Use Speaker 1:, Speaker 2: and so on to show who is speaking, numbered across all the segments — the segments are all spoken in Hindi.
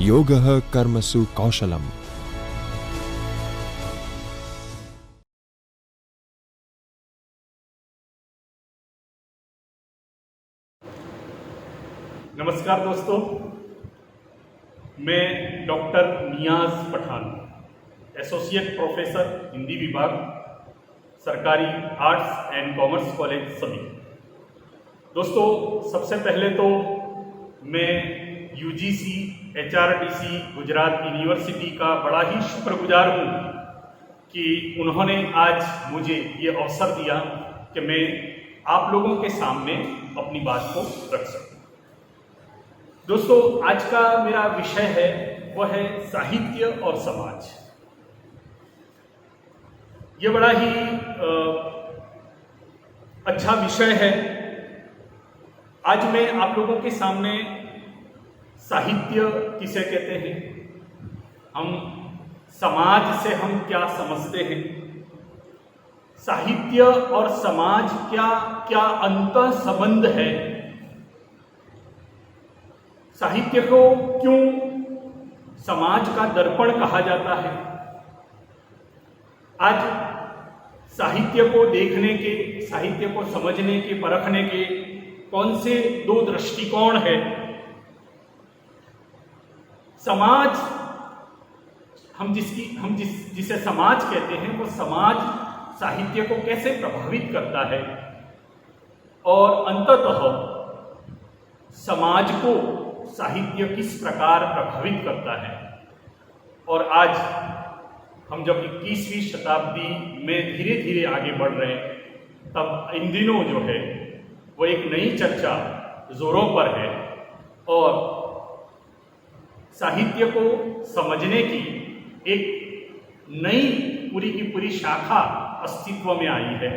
Speaker 1: योगः कर्मसु कौशलम्।
Speaker 2: नमस्कार दोस्तों, मैं डॉक्टर नियाज पठान, एसोसिएट प्रोफेसर हिंदी विभाग, सरकारी आर्ट्स एंड कॉमर्स कॉलेज सभी। दोस्तों, सबसे पहले तो मैं यूजीसी एचआरडीसी गुजरात यूनिवर्सिटी का बड़ा ही शुक्रगुजार हूँ कि उन्होंने आज मुझे ये अवसर दिया कि मैं आप लोगों के सामने अपनी बात को रख सकूँ। दोस्तों, आज का मेरा विषय है वह है साहित्य और समाज। ये बड़ा ही अच्छा विषय है। आज मैं आप लोगों के सामने साहित्य किसे कहते हैं, हम समाज से हम क्या समझते हैं, साहित्य और समाज क्या क्या अंतर संबंध है, साहित्य को क्यों समाज का दर्पण कहा जाता है। आज साहित्य को देखने के, साहित्य को समझने के, परखने के कौन से दो दृष्टिकोण है। समाज, जिसे समाज कहते हैं, वो समाज साहित्य को कैसे प्रभावित करता है और अंततः समाज को साहित्य किस प्रकार प्रभावित करता है। और आज हम जब 21वीं शताब्दी में धीरे धीरे आगे बढ़ रहे हैं, तब इन दिनों जो है वो एक नई चर्चा जोरों पर है और साहित्य को समझने की एक नई पूरी की पूरी शाखा अस्तित्व में आई है,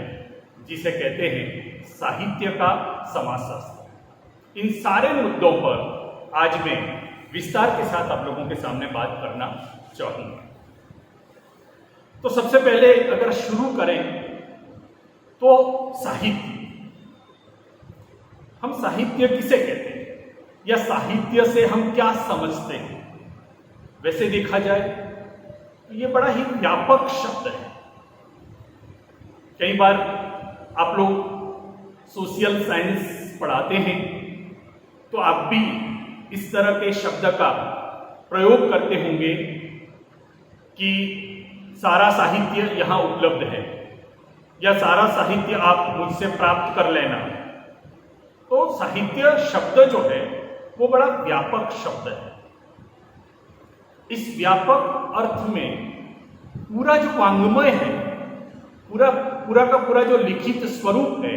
Speaker 2: जिसे कहते हैं साहित्य का समाजशास्त्र। इन सारे मुद्दों पर आज मैं विस्तार के साथ आप लोगों के सामने बात करना चाहूँगा। तो सबसे पहले अगर शुरू करें तो साहित्य, हम साहित्य किसे कहते हैं या साहित्य से हम क्या समझते हैं। वैसे देखा जाए तो ये बड़ा ही व्यापक शब्द है। कई बार आप लोग सोशल साइंस पढ़ाते हैं तो आप भी इस तरह के शब्द का प्रयोग करते होंगे कि सारा साहित्य यहाँ उपलब्ध है या सारा साहित्य आप मुझसे प्राप्त कर लेना। तो साहित्य शब्द जो है वो बड़ा व्यापक शब्द है। इस व्यापक अर्थ में पूरा जो वाङ्मय है, पूरा का पूरा जो लिखित स्वरूप है,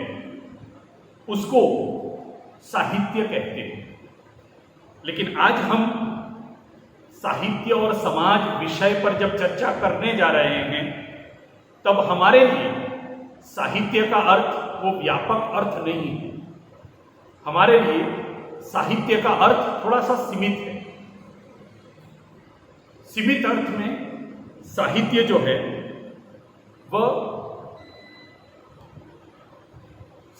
Speaker 2: उसको साहित्य कहते हैं। लेकिन आज हम साहित्य और समाज विषय पर जब चर्चा करने जा रहे हैं, तब हमारे लिए साहित्य का अर्थ वो व्यापक अर्थ नहीं है। हमारे लिए साहित्य का अर्थ थोड़ा सा सीमित है। सीमित अर्थ में साहित्य जो है वह,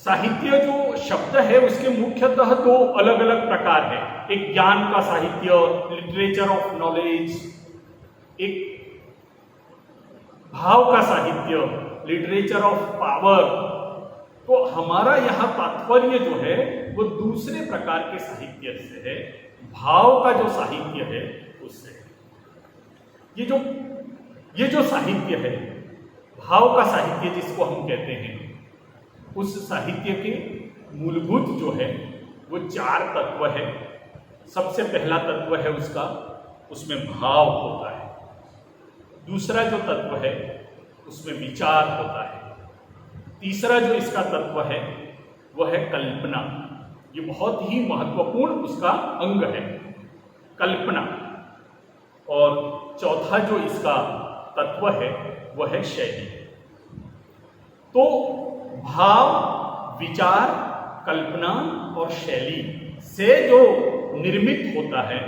Speaker 2: साहित्य जो शब्द है उसके मुख्यतः दो अलग अलग प्रकार है। एक ज्ञान का साहित्य, लिटरेचर ऑफ नॉलेज, एक भाव का साहित्य, लिटरेचर ऑफ पावर। तो हमारा यहाँ तात्पर्य जो है वो दूसरे प्रकार के साहित्य से है, भाव का जो साहित्य है उससे है। ये जो साहित्य है, भाव का साहित्य जिसको हम कहते हैं, उस साहित्य के मूलभूत जो है वो चार तत्व है। सबसे पहला तत्व है उसमें भाव होता है। दूसरा जो तत्व है उसमें विचार होता है। तीसरा जो इसका तत्व है वह है कल्पना। ये बहुत ही महत्वपूर्ण उसका अंग है, कल्पना। और चौथा जो इसका तत्व है वह है शैली। तो भाव, विचार, कल्पना और शैली से जो निर्मित होता है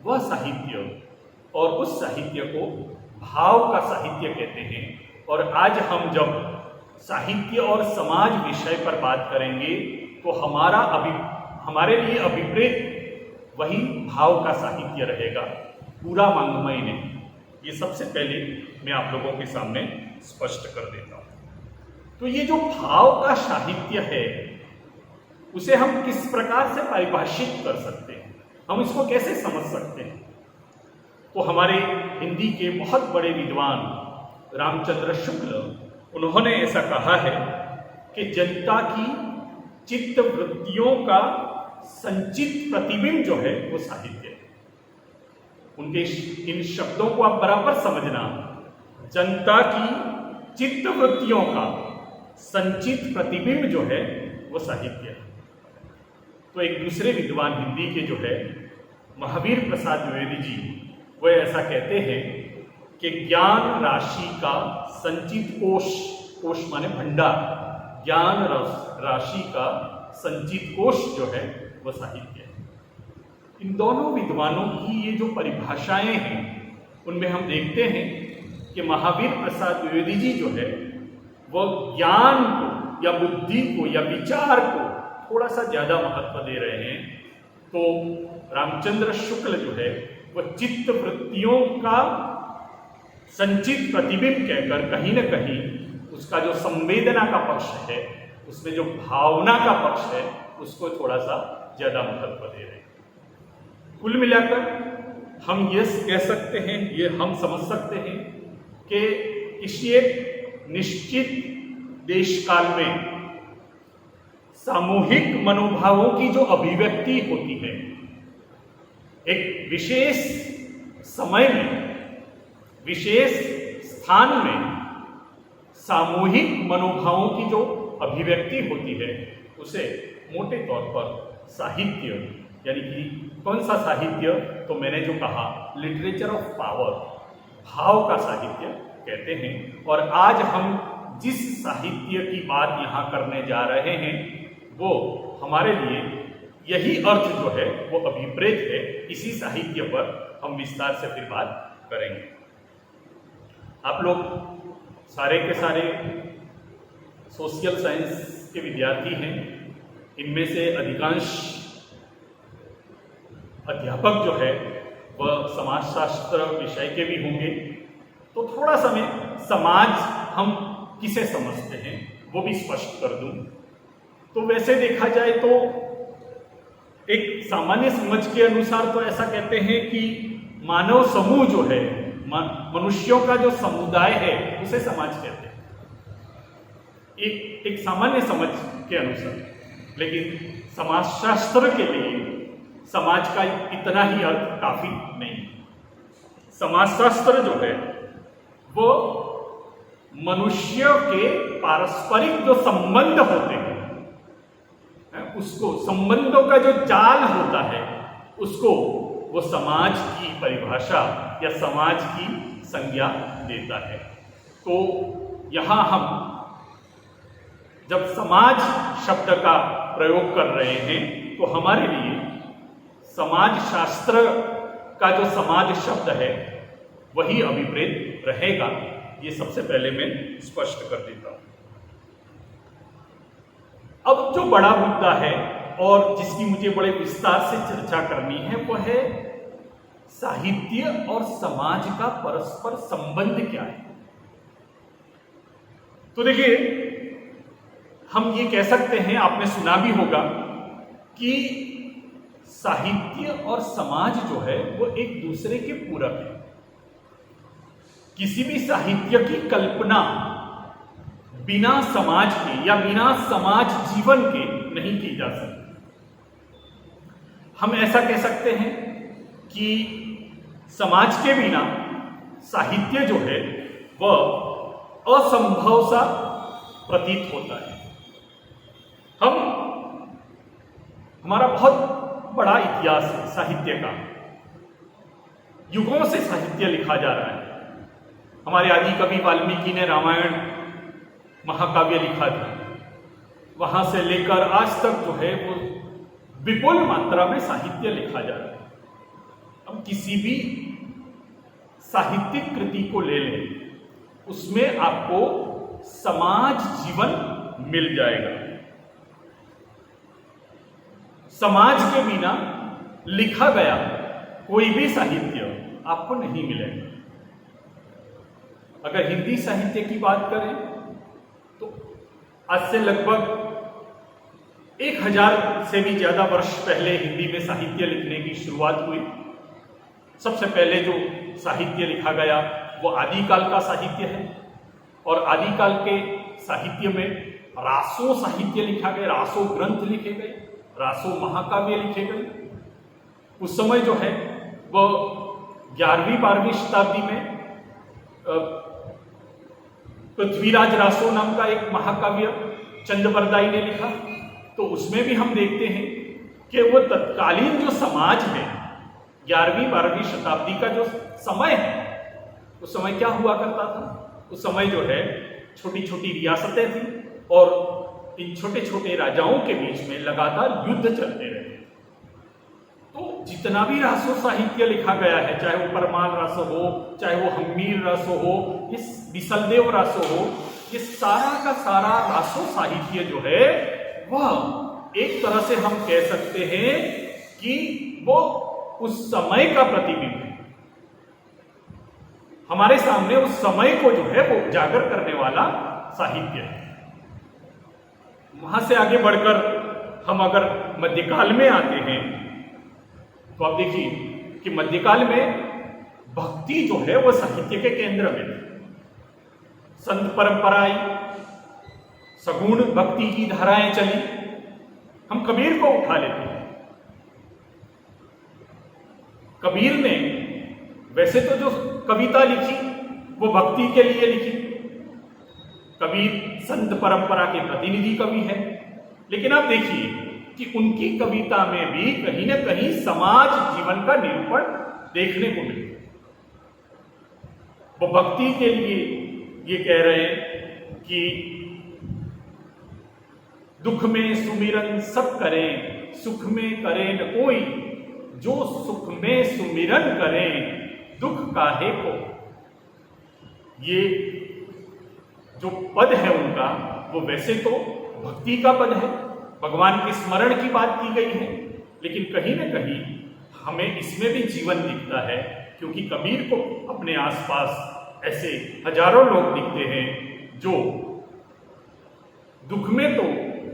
Speaker 2: वह साहित्य, और उस साहित्य को भाव का साहित्य कहते हैं। और आज हम जब साहित्य और समाज विषय पर बात करेंगे तो हमारे लिए अभिप्रेत वही भाव का साहित्य रहेगा, पूरा वाङ्मय नहीं। ये सबसे पहले मैं आप लोगों के सामने स्पष्ट कर देता हूँ। तो ये जो भाव का साहित्य है उसे हम किस प्रकार से परिभाषित कर सकते हैं, हम इसको कैसे समझ सकते हैं? तो हमारे हिंदी के बहुत बड़े विद्वान रामचंद्र शुक्ल, उन्होंने ऐसा कहा है कि जनता की चित्त वृत्तियों का संचित प्रतिबिंब जो है वो साहित्य है। उनके इन शब्दों को आप बराबर समझना, जनता की चित्त वृत्तियों का संचित प्रतिबिंब जो है वो साहित्य है। तो एक दूसरे विद्वान हिंदी के जो है महावीर प्रसाद द्विवेदी जी, वो ऐसा कहते हैं कि ज्ञान राशि का संचित कोश, कोश माने भंडार, ज्ञान राशि का संचित कोश जो है वो साहित्य है। इन दोनों विद्वानों की ये जो परिभाषाएं हैं उनमें हम देखते हैं कि महावीर प्रसाद द्विवेदी जी जो है वो ज्ञान को या बुद्धि को या विचार को थोड़ा सा ज़्यादा महत्व दे रहे हैं, तो रामचंद्र शुक्ल जो है वो चित्त वृत्तियों का संचित प्रतिबिंब कहकर कहीं न कहीं उसका जो संवेदना का पक्ष है, उसमें जो भावना का पक्ष है, उसको थोड़ा सा ज़्यादा महत्व दे रहे हैं। कुल मिलाकर हम ये कह सकते हैं, ये हम समझ सकते हैं कि किसी एक निश्चित देशकाल में सामूहिक मनोभावों की जो अभिव्यक्ति होती है, एक विशेष समय में, विशेष स्थान में सामूहिक मनोभावों की जो अभिव्यक्ति होती है, उसे मोटे तौर पर साहित्य, यानी कि कौन सा साहित्य, तो मैंने जो कहा लिटरेचर ऑफ पावर, भाव का साहित्य कहते हैं। और आज हम जिस साहित्य की बात यहाँ करने जा रहे हैं वो हमारे लिए यही अर्थ जो है वो अभिप्रेत है। इसी साहित्य पर हम विस्तार से फिर बात करेंगे। आप लोग सारे के सारे सोशल साइंस के विद्यार्थी हैं, इनमें से अधिकांश अध्यापक जो है वह समाजशास्त्र विषय के भी होंगे। तो थोड़ा समय समाज हम किसे समझते हैं वो भी स्पष्ट कर दूं। तो वैसे देखा जाए तो एक सामान्य समझ के अनुसार तो ऐसा कहते हैं कि मानव समूह जो है, मनुष्यों का जो समुदाय है उसे समाज कहते हैं, एक सामान्य समझ के अनुसार। लेकिन समाजशास्त्र के लिए समाज का इतना ही अर्थ काफी नहीं। समाजशास्त्र जो है वो मनुष्य के पारस्परिक जो संबंध होते हैं, उसको, संबंधों का जो जाल होता है, उसको वो समाज की परिभाषा या समाज की संज्ञा देता है। तो यहाँ हम जब समाज शब्द का प्रयोग कर रहे हैं तो हमारे लिए समाज शास्त्र का जो समाज शब्द है वही अभिप्रेत रहेगा। ये सबसे पहले मैं स्पष्ट कर देता हूं। अब जो बड़ा मुद्दा है और जिसकी मुझे बड़े विस्तार से चर्चा करनी है वह है साहित्य और समाज का परस्पर संबंध क्या है। तो देखिए, हम ये कह सकते हैं, आपने सुना भी होगा कि साहित्य और समाज जो है वो एक दूसरे के पूरक है। किसी भी साहित्य की कल्पना बिना समाज के या बिना समाज जीवन के नहीं की जा सकती। हम ऐसा कह सकते हैं कि समाज के बिना साहित्य जो है वह असंभव सा प्रतीत होता है। हमारा बहुत बड़ा इतिहास है साहित्य का, युगों से साहित्य लिखा जा रहा है। हमारे आदि कवि वाल्मीकि ने रामायण महाकाव्य लिखा था, वहां से लेकर आज तक जो है वो विपुल मात्रा में साहित्य लिखा जा रहा है। हम किसी भी साहित्यिक कृति को ले लें, उसमें आपको समाज जीवन मिल जाएगा। समाज के बिना लिखा गया कोई भी साहित्य आपको नहीं मिलेगा। अगर हिंदी साहित्य की बात करें तो आज से लगभग 1000 से भी ज्यादा वर्ष पहले हिंदी में साहित्य लिखने की शुरुआत हुई। सबसे पहले जो साहित्य लिखा गया वो आदिकाल का साहित्य है, और आदिकाल के साहित्य में रासो साहित्य लिखा गया, रासो ग्रंथ लिखे गए, रासो महाकाव्य लिखे गए। उस समय जो है वह 11वीं-12वीं शताब्दी में पृथ्वीराज रासो नाम का एक महाकाव्य चंद्रबरदाई ने लिखा। तो उसमें भी हम देखते हैं कि वो तत्कालीन जो समाज है, 11वीं-12वीं शताब्दी का जो समय है, उस समय क्या हुआ करता था? उस समय जो है छोटी छोटी रियासतें थी, और इन छोटे छोटे राजाओं के बीच में लगातार युद्ध चलते रहे। तो जितना भी रासो साहित्य लिखा गया है, चाहे वो परमाल रासो हो, चाहे वो हम्मीर रासो हो, इस बिसलदेव रासो हो, ये सारा का सारा रासो साहित्य जो है वह एक तरह से हम कह सकते हैं कि वो उस समय का प्रतिबिंब है। हमारे सामने उस समय को जो है वो उजागर करने वाला साहित्य है। वहां से आगे बढ़कर हम अगर मध्यकाल में आते हैं तो आप देखिए कि मध्यकाल में भक्ति जो है वो साहित्य के केंद्र में थी। संत परंपरा आई, सगुण भक्ति की धाराएं चली। हम कबीर को उठा लेते हैं। कबीर ने वैसे तो जो कविता लिखी वो भक्ति के लिए लिखी। कबीर संत परंपरा के प्रतिनिधि कवि है, लेकिन आप देखिए कि उनकी कविता में भी कहीं ना कहीं समाज जीवन का निरूपण देखने को मिलता है। वो भक्ति के लिए ये कह रहे हैं कि दुख में सुमिरन सब करें, सुख में करें न कोई, जो सुख में सुमिरन करें दुख काहे को। ये जो पद है उनका वो वैसे तो भक्ति का पद है, भगवान के स्मरण की बात की गई है, लेकिन कहीं ना कहीं हमें इसमें भी जीवन दिखता है, क्योंकि कबीर को अपने आसपास ऐसे हजारों लोग दिखते हैं जो दुख में तो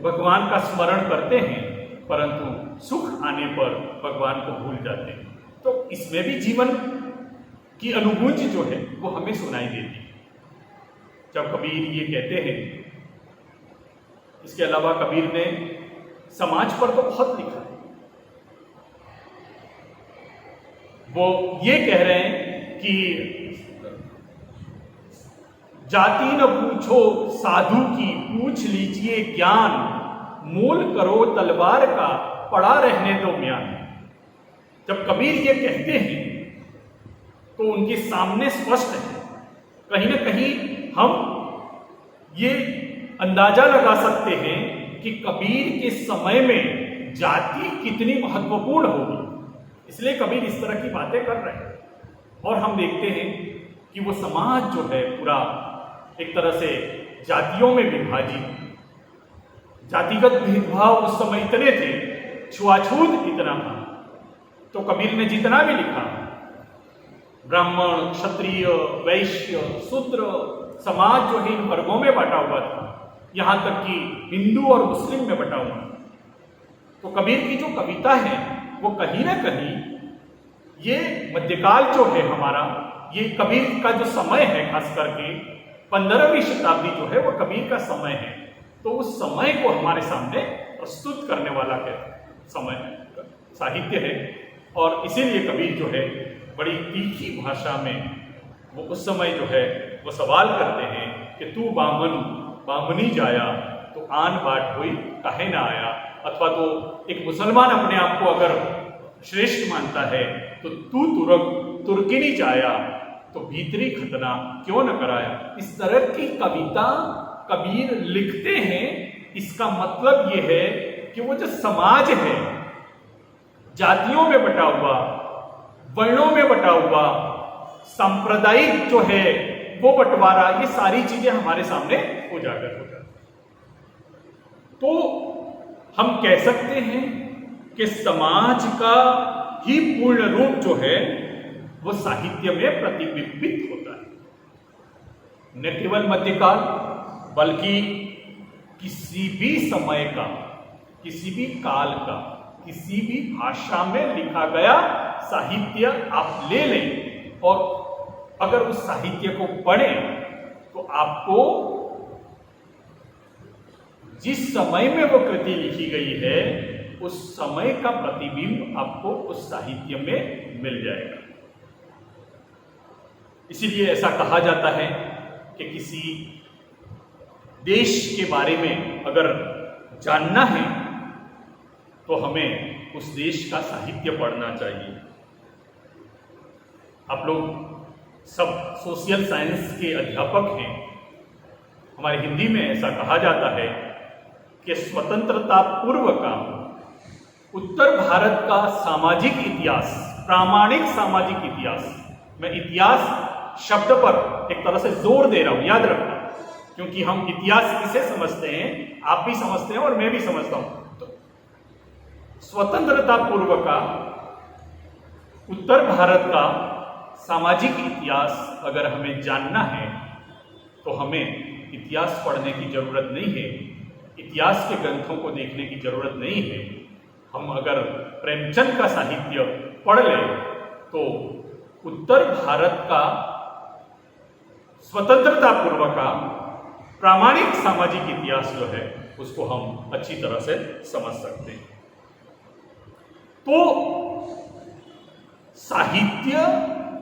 Speaker 2: भगवान का स्मरण करते हैं, परंतु सुख आने पर भगवान को भूल जाते हैं। तो इसमें भी जीवन की अनुभूति जो है वो हमें सुनाई देती है जब कबीर ये कहते हैं। इसके अलावा कबीर ने समाज पर तो बहुत लिखा है। वो ये कह रहे हैं कि जाति न पूछो साधु की, पूछ लीजिए ज्ञान, मूल करो तलवार का, पड़ा रहने दो म्यान। जब कबीर ये कहते हैं तो उनके सामने स्पष्ट है, कहीं ना कहीं हम ये अंदाजा लगा सकते हैं कि कबीर के समय में जाति कितनी महत्वपूर्ण होगी, इसलिए कबीर इस तरह की बातें कर रहे हैं। और हम देखते हैं कि वो समाज जो है पूरा एक तरह से जातियों में विभाजित, जातिगत भेदभाव उस समय इतने थे, छुआछूत इतना था। तो कबीर ने जितना भी लिखा, ब्राह्मण, क्षत्रिय, वैश्य, शूद्र समाज जो है इन वर्गों में बटा हुआ था, यहां तक कि हिंदू और मुस्लिम में बटा हुआ। तो कबीर की जो कविता है वो कहीं ना कहीं ये मध्यकाल जो है हमारा, ये कबीर का जो समय है, खास करके 15वीं शताब्दी जो है वो कबीर का समय है। तो उस समय को हमारे सामने प्रस्तुत करने वाला समय साहित्य है, और इसीलिए कबीर जो है बड़ी तीखी भाषा में वो उस समय जो है वो सवाल करते हैं कि तू बामन बामनी जाया, तो आन बाट हुई काहे ना आया। अथवा तो एक मुसलमान अपने आप को अगर श्रेष्ठ मानता है तो तू तुर्किनी जाया, तो भीतरी खतना क्यों न कराया। इस तरह की कविता कबीर लिखते हैं। इसका मतलब ये है कि वो जो समाज है, जातियों में बटा हुआ, वर्णों में बटा हुआ, सांप्रदायिक जो है वो बंटवारा, ये सारी चीजें हमारे सामने उजागर हो जाती। तो हम कह सकते हैं कि समाज का ही पूर्ण रूप जो है वो साहित्य में प्रतिबिंबित होता है। न केवल मध्यकाल बल्कि किसी भी समय का, किसी भी काल का, किसी भी भाषा में लिखा गया साहित्य आप ले लें और अगर उस साहित्य को पढ़ें तो आपको जिस समय में वो कृति लिखी गई है उस समय का प्रतिबिंब आपको उस साहित्य में मिल जाएगा। इसीलिए ऐसा कहा जाता है कि किसी देश के बारे में अगर जानना है तो हमें उस देश का साहित्य पढ़ना चाहिए। आप लोग सब सोशल साइंस के अध्यापक हैं। हमारे हिंदी में ऐसा कहा जाता है कि स्वतंत्रता पूर्व का उत्तर भारत का सामाजिक इतिहास, प्रामाणिक सामाजिक इतिहास, मैं इतिहास शब्द पर एक तरह से जोर दे रहा हूं, याद रखना, क्योंकि हम इतिहास किसे समझते हैं, आप भी समझते हैं और मैं भी समझता हूं। तो स्वतंत्रता पूर्व का उत्तर भारत का सामाजिक इतिहास अगर हमें जानना है तो हमें इतिहास पढ़ने की जरूरत नहीं है, इतिहास के ग्रंथों को देखने की जरूरत नहीं है। हम अगर प्रेमचंद का साहित्य पढ़ लें तो उत्तर भारत का स्वतंत्रता पूर्व का प्रामाणिक सामाजिक इतिहास जो है उसको हम अच्छी तरह से समझ सकते हैं। तो साहित्य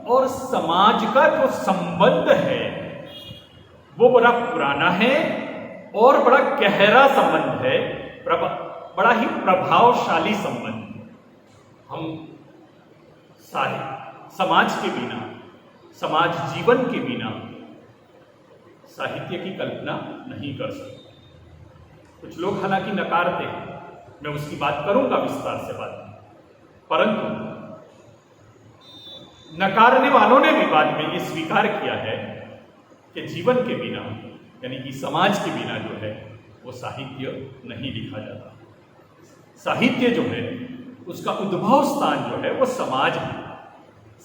Speaker 2: और समाज का जो संबंध है वो बड़ा पुराना है और बड़ा गहरा संबंध है, बड़ा ही प्रभावशाली संबंध। हम समाज के बिना, समाज जीवन के बिना साहित्य की कल्पना नहीं कर सकते। कुछ लोग हालांकि नकारते हैं, मैं उसकी बात करूंगा विस्तार से बाद में, परंतु नकारने वालों ने भी बाद में ये स्वीकार किया है कि जीवन के बिना, यानी कि समाज के बिना जो है वो साहित्य नहीं लिखा जाता। साहित्य जो है उसका उद्भव स्थान जो है वो समाज है।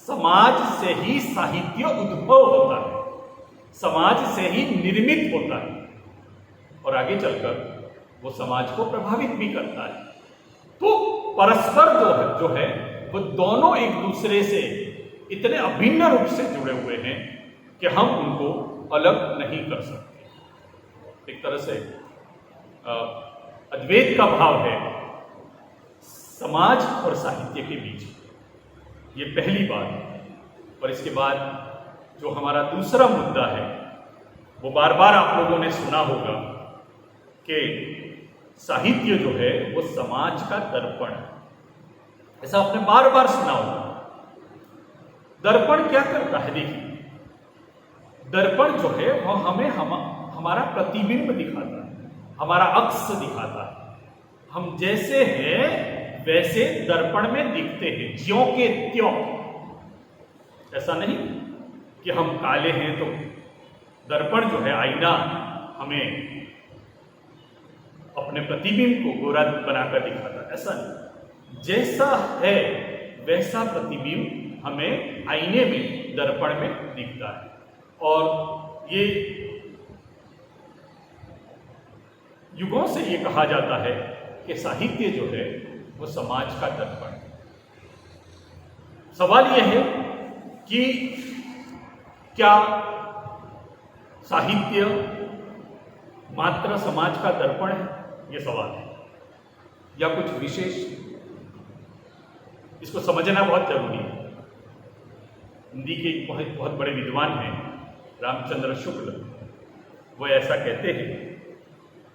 Speaker 2: समाज से ही साहित्य उद्भव होता है, समाज से ही निर्मित होता है और आगे चलकर वो समाज को प्रभावित भी करता है। तो परस्पर जो है वो दोनों एक दूसरे से इतने अभिन्न रूप से जुड़े हुए हैं कि हम उनको अलग नहीं कर सकते। एक तरह से अद्वैत का भाव है समाज और साहित्य के बीच, ये पहली बात है। और इसके बाद जो हमारा दूसरा मुद्दा है वो बार बार आप लोगों ने सुना होगा कि साहित्य जो है वो समाज का दर्पण है। ऐसा आपने बार बार सुना होगा। दर्पण क्या करता है? देखिए, दर्पण जो है वह हमें हमारा प्रतिबिंब दिखाता है, हमारा अक्स दिखाता है। हम जैसे हैं वैसे दर्पण में दिखते हैं, ज्यों के त्यों। ऐसा नहीं कि हम काले हैं तो दर्पण जो है, आईना, हमें अपने प्रतिबिंब को गोरा बनाकर दिखाता है। ऐसा नहीं, जैसा है वैसा प्रतिबिंब हमें आईने में, दर्पण में दिखता है। और ये युगों से ये कहा जाता है कि साहित्य जो है वो समाज का दर्पण है। सवाल यह है कि क्या साहित्य मात्र समाज का दर्पण है? ये सवाल है, या कुछ विशेष? इसको समझना बहुत जरूरी है। हिंदी के एक बहुत बड़े विद्वान हैं रामचंद्र शुक्ल, वो ऐसा कहते हैं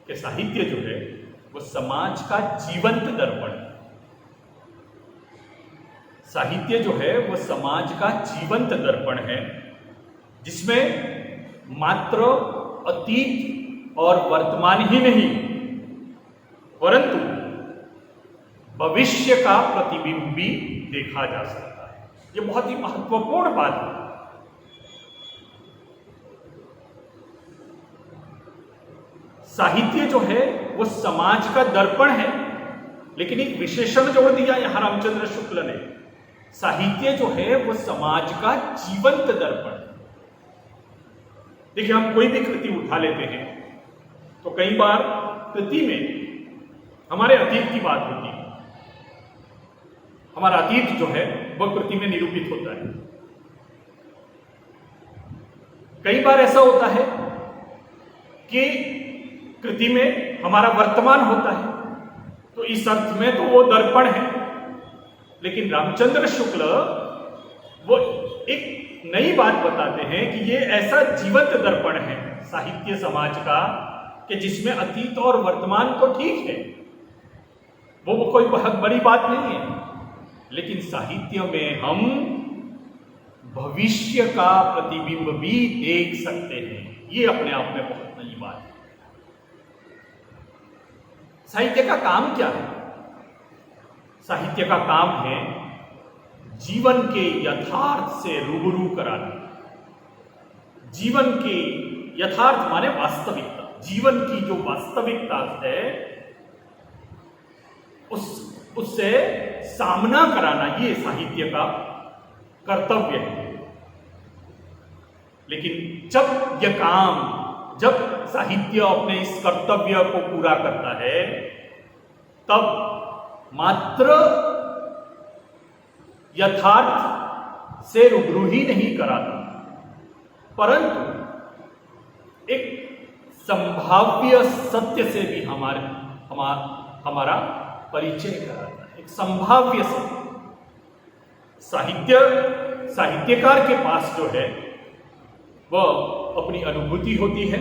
Speaker 2: कि साहित्य जो है वो समाज का जीवंत दर्पण है। साहित्य जो है वो समाज का जीवंत दर्पण है, जिसमें मात्र अतीत और वर्तमान ही नहीं परंतु भविष्य का प्रतिबिंब भी देखा जा सकता है। ये बहुत ही महत्वपूर्ण बात है। साहित्य जो है वो समाज का दर्पण है, लेकिन एक विशेषण जोड़ दिया यहां रामचंद्र शुक्ल ने साहित्य जो है वो समाज का जीवंत दर्पण है। देखिए, हम कोई भी कृति उठा लेते हैं तो कई बार कृति में हमारे अतीत की बात होती है। हमारा अतीत जो है वह कृति में निरूपित होता है। कई बार ऐसा होता है कि कृति में हमारा वर्तमान होता है, तो इस अर्थ में तो वो दर्पण है। लेकिन रामचंद्र शुक्ल वो एक नई बात बताते हैं कि ये ऐसा जीवंत दर्पण है साहित्य समाज का कि जिसमें अतीत और वर्तमान तो ठीक है, वो कोई बहुत बड़ी बात नहीं है, लेकिन साहित्य में हम भविष्य का प्रतिबिंब भी देख सकते हैं। ये अपने आप में बहुत नई बात है। साहित्य का काम क्या है? साहित्य का काम है जीवन के यथार्थ से रूबरू कराना। जीवन के यथार्थ माने वास्तविकता, जीवन की जो वास्तविकता है उससे सामना कराना, ये साहित्य का कर्तव्य है। लेकिन जब साहित्य अपने इस कर्तव्य को पूरा करता है, तब मात्र यथार्थ से रूबरू ही नहीं कराता, परंतु एक संभाव्य सत्य से भी हमारा परिचय कराता है। एक संभाव्य सत्य। साहित्यकार के पास जो है वह अपनी अनुभूति होती है,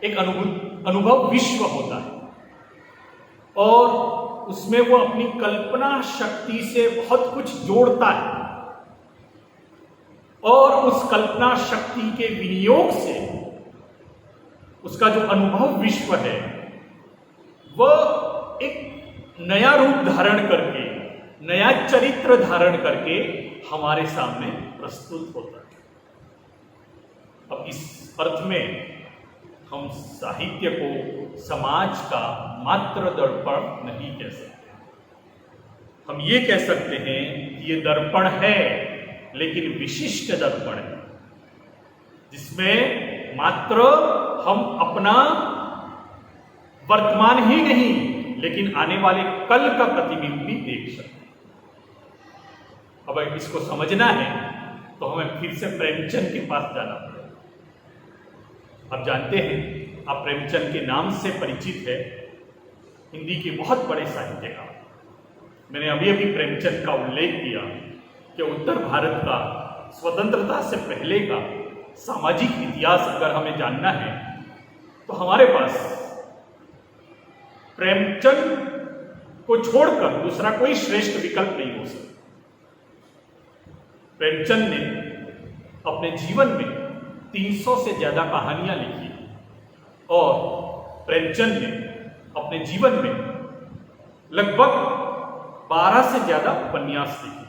Speaker 2: एक अनुभव विश्व होता है, और उसमें वो अपनी कल्पना शक्ति से बहुत कुछ जोड़ता है, और उस कल्पना शक्ति के विनियोग से उसका जो अनुभव विश्व है वह एक नया रूप धारण करके, नया चरित्र धारण करके हमारे सामने प्रस्तुत होता है। अब इस अर्थ में हम साहित्य को समाज का मात्र दर्पण नहीं कह सकते। हम ये कह सकते हैं कि ये दर्पण है, लेकिन विशिष्ट दर्पण है, जिसमें मात्र हम अपना वर्तमान ही नहीं, लेकिन आने वाले कल का प्रतिबिंब भी देख सकते हैं। अब इसको समझना है तो हमें फिर से प्रेमचंद के पास जाना पड़ेगा। आप जानते हैं, आप प्रेमचंद के नाम से परिचित है, हिंदी के बहुत बड़े साहित्यकार। मैंने अभी प्रेमचंद का उल्लेख किया कि उत्तर भारत का स्वतंत्रता से पहले का सामाजिक इतिहास अगर हमें जानना है तो हमारे पास प्रेमचंद को छोड़कर दूसरा कोई श्रेष्ठ विकल्प नहीं हो सकता। प्रेमचंद ने अपने जीवन में 300 से ज्यादा कहानियां लिखी, और प्रेमचंद ने अपने जीवन में लगभग 12 से ज्यादा उपन्यास लिखे।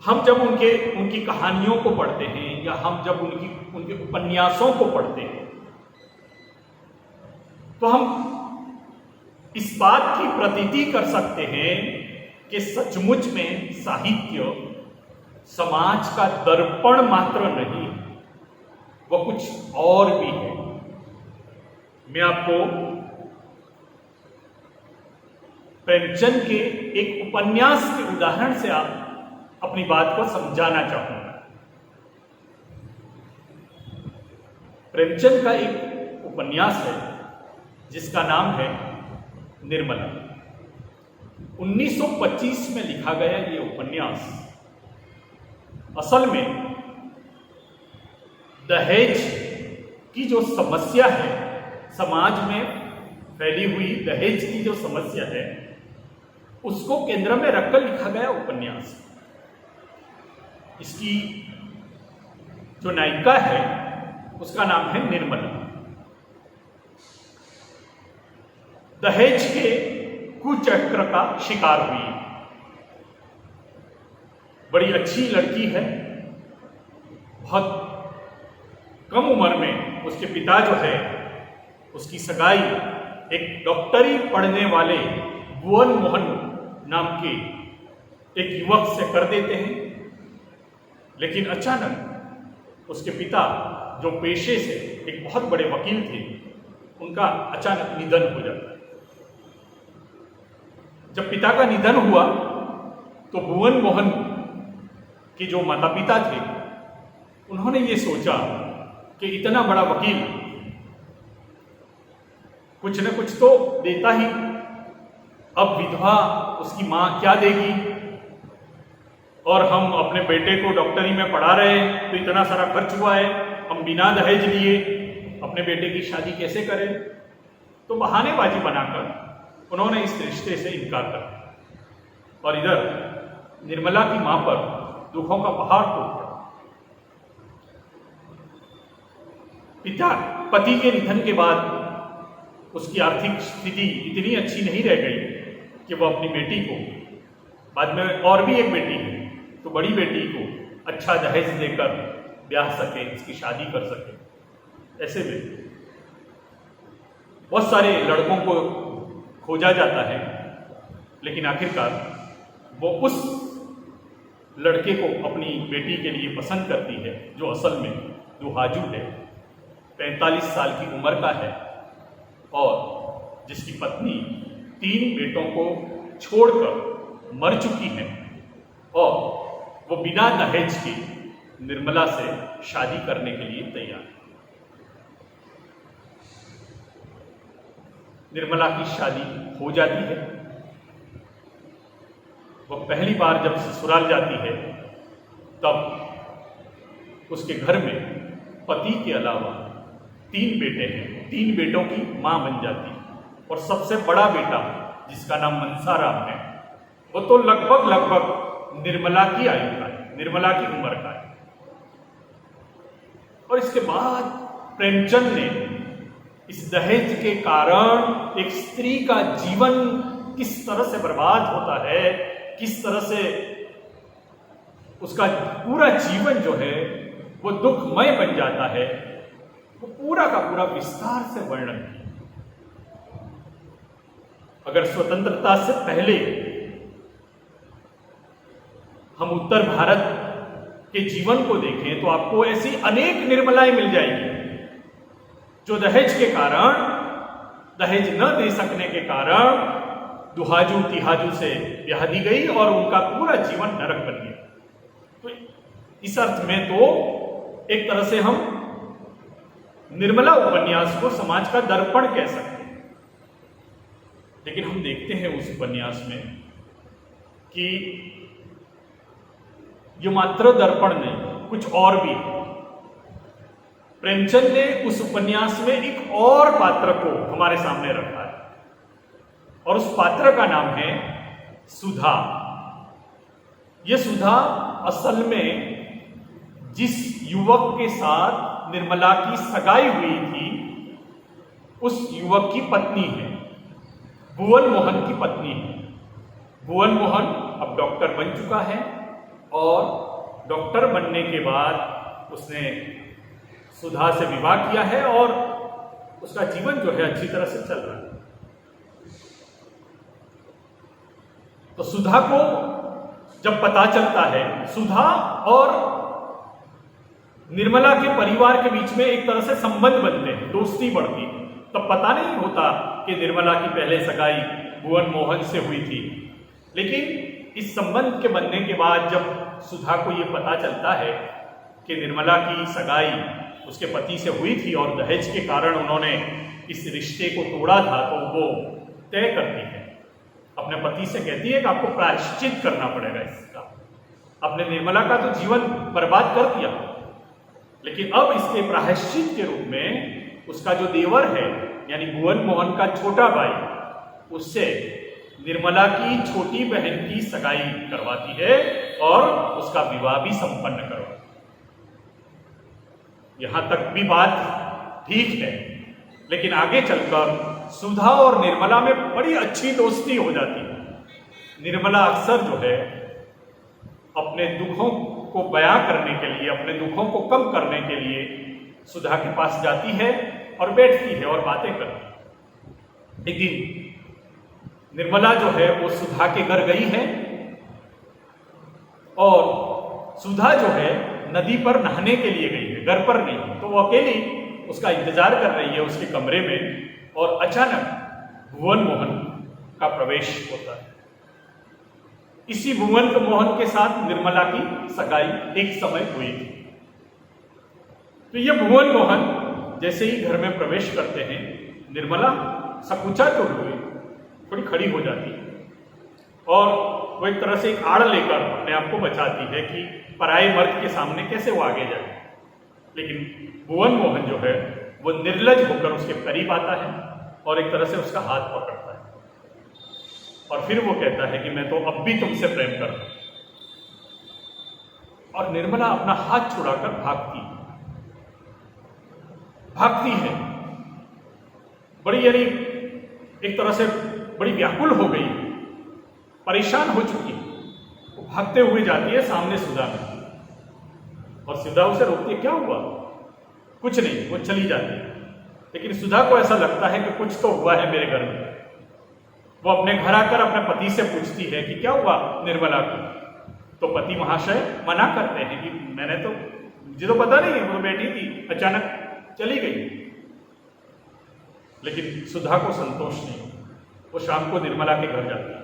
Speaker 2: हम जब उनकी कहानियों को पढ़ते हैं, या हम जब उनके उपन्यासों को पढ़ते हैं, तो हम इस बात की प्रतीति कर सकते हैं कि सचमुच में साहित्य समाज का दर्पण मात्र नहीं, वह कुछ और भी है। मैं आपको प्रेमचंद के एक उपन्यास के उदाहरण से अपनी बात को समझाना चाहूंगा। प्रेमचंद का एक उपन्यास है जिसका नाम है निर्मला। 1925 में लिखा गया ये उपन्यास असल में दहेज की जो समस्या है, समाज में फैली हुई दहेज की जो समस्या है, उसको केंद्र में रखकर लिखा गया उपन्यास। इसकी जो नायिका है उसका नाम है निर्मला। दहेज के कुचक्र का शिकार हुई। बड़ी अच्छी लड़की है, बहुत कम उम्र में उसके पिता जो है उसकी सगाई एक डॉक्टरी पढ़ने वाले भुवन मोहन नाम के एक युवक से कर देते हैं। लेकिन अचानक उसके पिता, जो पेशे से एक बहुत बड़े वकील थे, उनका अचानक निधन हो जाता है। जब पिता का निधन हुआ तो भुवन मोहन के जो माता पिता थे, उन्होंने ये सोचा कि इतना बड़ा वकील कुछ न कुछ तो देता ही, अब विधवा उसकी माँ क्या देगी, और हम अपने बेटे को डॉक्टरी में पढ़ा रहे हैं तो इतना सारा खर्च हुआ है, हम बिना दहेज लिए अपने बेटे की शादी कैसे करें। तो बहानेबाजी बनाकर उन्होंने इस रिश्ते से इनकार कर दिया, और इधर निर्मला की मां पर दुखों का पहाड़ टूट पड़ा। पति के निधन के बाद उसकी आर्थिक स्थिति इतनी अच्छी नहीं रह गई कि वो अपनी बेटी को, बाद में और भी एक बेटी है, तो बड़ी बेटी को अच्छा दहेज देकर ब्याह सके, इसकी शादी कर सके। ऐसे में बहुत सारे लड़कों को खोजा जाता है, लेकिन आखिरकार वो उस लड़के को अपनी बेटी के लिए पसंद करती है, जो असल में दुहाजू है, 45 साल की उम्र का है, और जिसकी पत्नी 3 बेटों को छोड़कर मर चुकी है, और वो बिना दहेज के निर्मला से शादी करने के लिए तैयार है। निर्मला की शादी हो जाती है। वो पहली बार जब ससुराल जाती है तब उसके घर में पति के अलावा 3 बेटे हैं। 3 बेटों की मां बन जाती है, और सबसे बड़ा बेटा जिसका नाम मनसाराम है, वो तो लगभग निर्मला की आयु का है, निर्मला की उम्र का है। और इसके बाद प्रेमचंद ने इस दहेज के कारण एक स्त्री का जीवन किस तरह से बर्बाद होता है, किस तरह से उसका पूरा जीवन जो है वो दुखमय बन जाता है, वो पूरा का पूरा विस्तार से वर्णन किया। अगर स्वतंत्रता से पहले हम उत्तर भारत के जीवन को देखें तो आपको ऐसी अनेक निर्मलाएं मिल जाएगी जो दहेज के कारण, दहेज न दे सकने के कारण दुहाजू तिहाजू से ब्याह दी गई और उनका पूरा जीवन नरक बन गया। तो इस अर्थ में तो एक तरह से हम निर्मला उपन्यास को समाज का दर्पण कह सकते हैं। लेकिन हम देखते हैं उस उपन्यास में कि ये मात्र दर्पण नहीं, कुछ और भी है। प्रेमचंद ने उस उपन्यास में एक और पात्र को हमारे सामने रखा है, और उस पात्र का नाम है सुधा। यह सुधा असल में जिस युवक के साथ निर्मला की सगाई हुई थी, उस युवक की पत्नी है, भुवन मोहन की पत्नी है। भुवन मोहन अब डॉक्टर बन चुका है, और डॉक्टर बनने के बाद उसने सुधा से विवाह किया है, और उसका जीवन जो है अच्छी तरह से चल रहा है। तो सुधा को जब पता चलता है, सुधा और निर्मला के परिवार के बीच में एक तरह से संबंध बनते हैं, दोस्ती बढ़ती है। तब पता नहीं होता कि निर्मला की पहले सगाई भुवन मोहन से हुई थी, लेकिन इस संबंध के बनने के बाद जब सुधा को यह पता चलता है कि निर्मला की सगाई उसके पति से हुई थी और दहेज के कारण उन्होंने इस रिश्ते को तोड़ा था, तो वो तय करती है, अपने पति से कहती है कि आपको प्रायश्चित करना पड़ेगा इसका। अपने निर्मला का तो जीवन बर्बाद कर दिया, लेकिन अब इसके प्रायश्चित के रूप में उसका जो देवर है, यानी भुवन मोहन का छोटा भाई, उससे निर्मला की छोटी बहन की सगाई करवाती है और उसका विवाह भी संपन्न करवाती है। यहां तक भी बात ठीक है, लेकिन आगे चलकर सुधा और निर्मला में बड़ी अच्छी दोस्ती हो जाती है। निर्मला अक्सर जो है अपने दुखों को बयां करने के लिए, अपने दुखों को कम करने के लिए सुधा के पास जाती है और बैठती है और बातें करती है। एक दिन निर्मला जो है वो सुधा के घर गई है और सुधा जो है नदी पर नहाने के लिए गई है, घर पर नहीं। तो वो अकेली उसका इंतजार कर रही है उसके कमरे में और अचानक भुवन मोहन का प्रवेश होता है। इसी भुवन मोहन के साथ निर्मला की सगाई एक समय हुई थी। तो ये भुवन मोहन जैसे ही घर में प्रवेश करते हैं, निर्मला सकुचा तो हुई, थोड़ी खड़ी हो जाती है और वो एक तरह से एक आड़ लेकर अपने आप को बचाती है कि पराये मर्द के सामने कैसे वो आगे जाए। लेकिन भुवन मोहन जो है वो निर्लज होकर उसके करीब आता है और एक तरह से उसका हाथ पकड़ता है और फिर वो कहता है कि मैं तो अब भी तुमसे प्रेम करता हूं। और निर्मला अपना हाथ छुड़ाकर भागती है, बड़ी यानी एक तरह से बड़ी व्याकुल हो गई, परेशान हो चुकी। वो भागते हुए जाती है सामने सुधा में और सुधा उसे रोकती है, क्या हुआ? कुछ नहीं, वो चली जाती है। लेकिन सुधा को ऐसा लगता है कि कुछ तो हुआ है मेरे घर में। वो अपने घर आकर अपने पति से पूछती है कि क्या हुआ निर्मला को। तो पति महाशय मना करते हैं कि मैंने तो, मुझे तो पता नहीं है, वो बैठी थी, अचानक चली गई। लेकिन सुधा को संतोष नहीं, वो शाम को निर्मला के घर जाती है,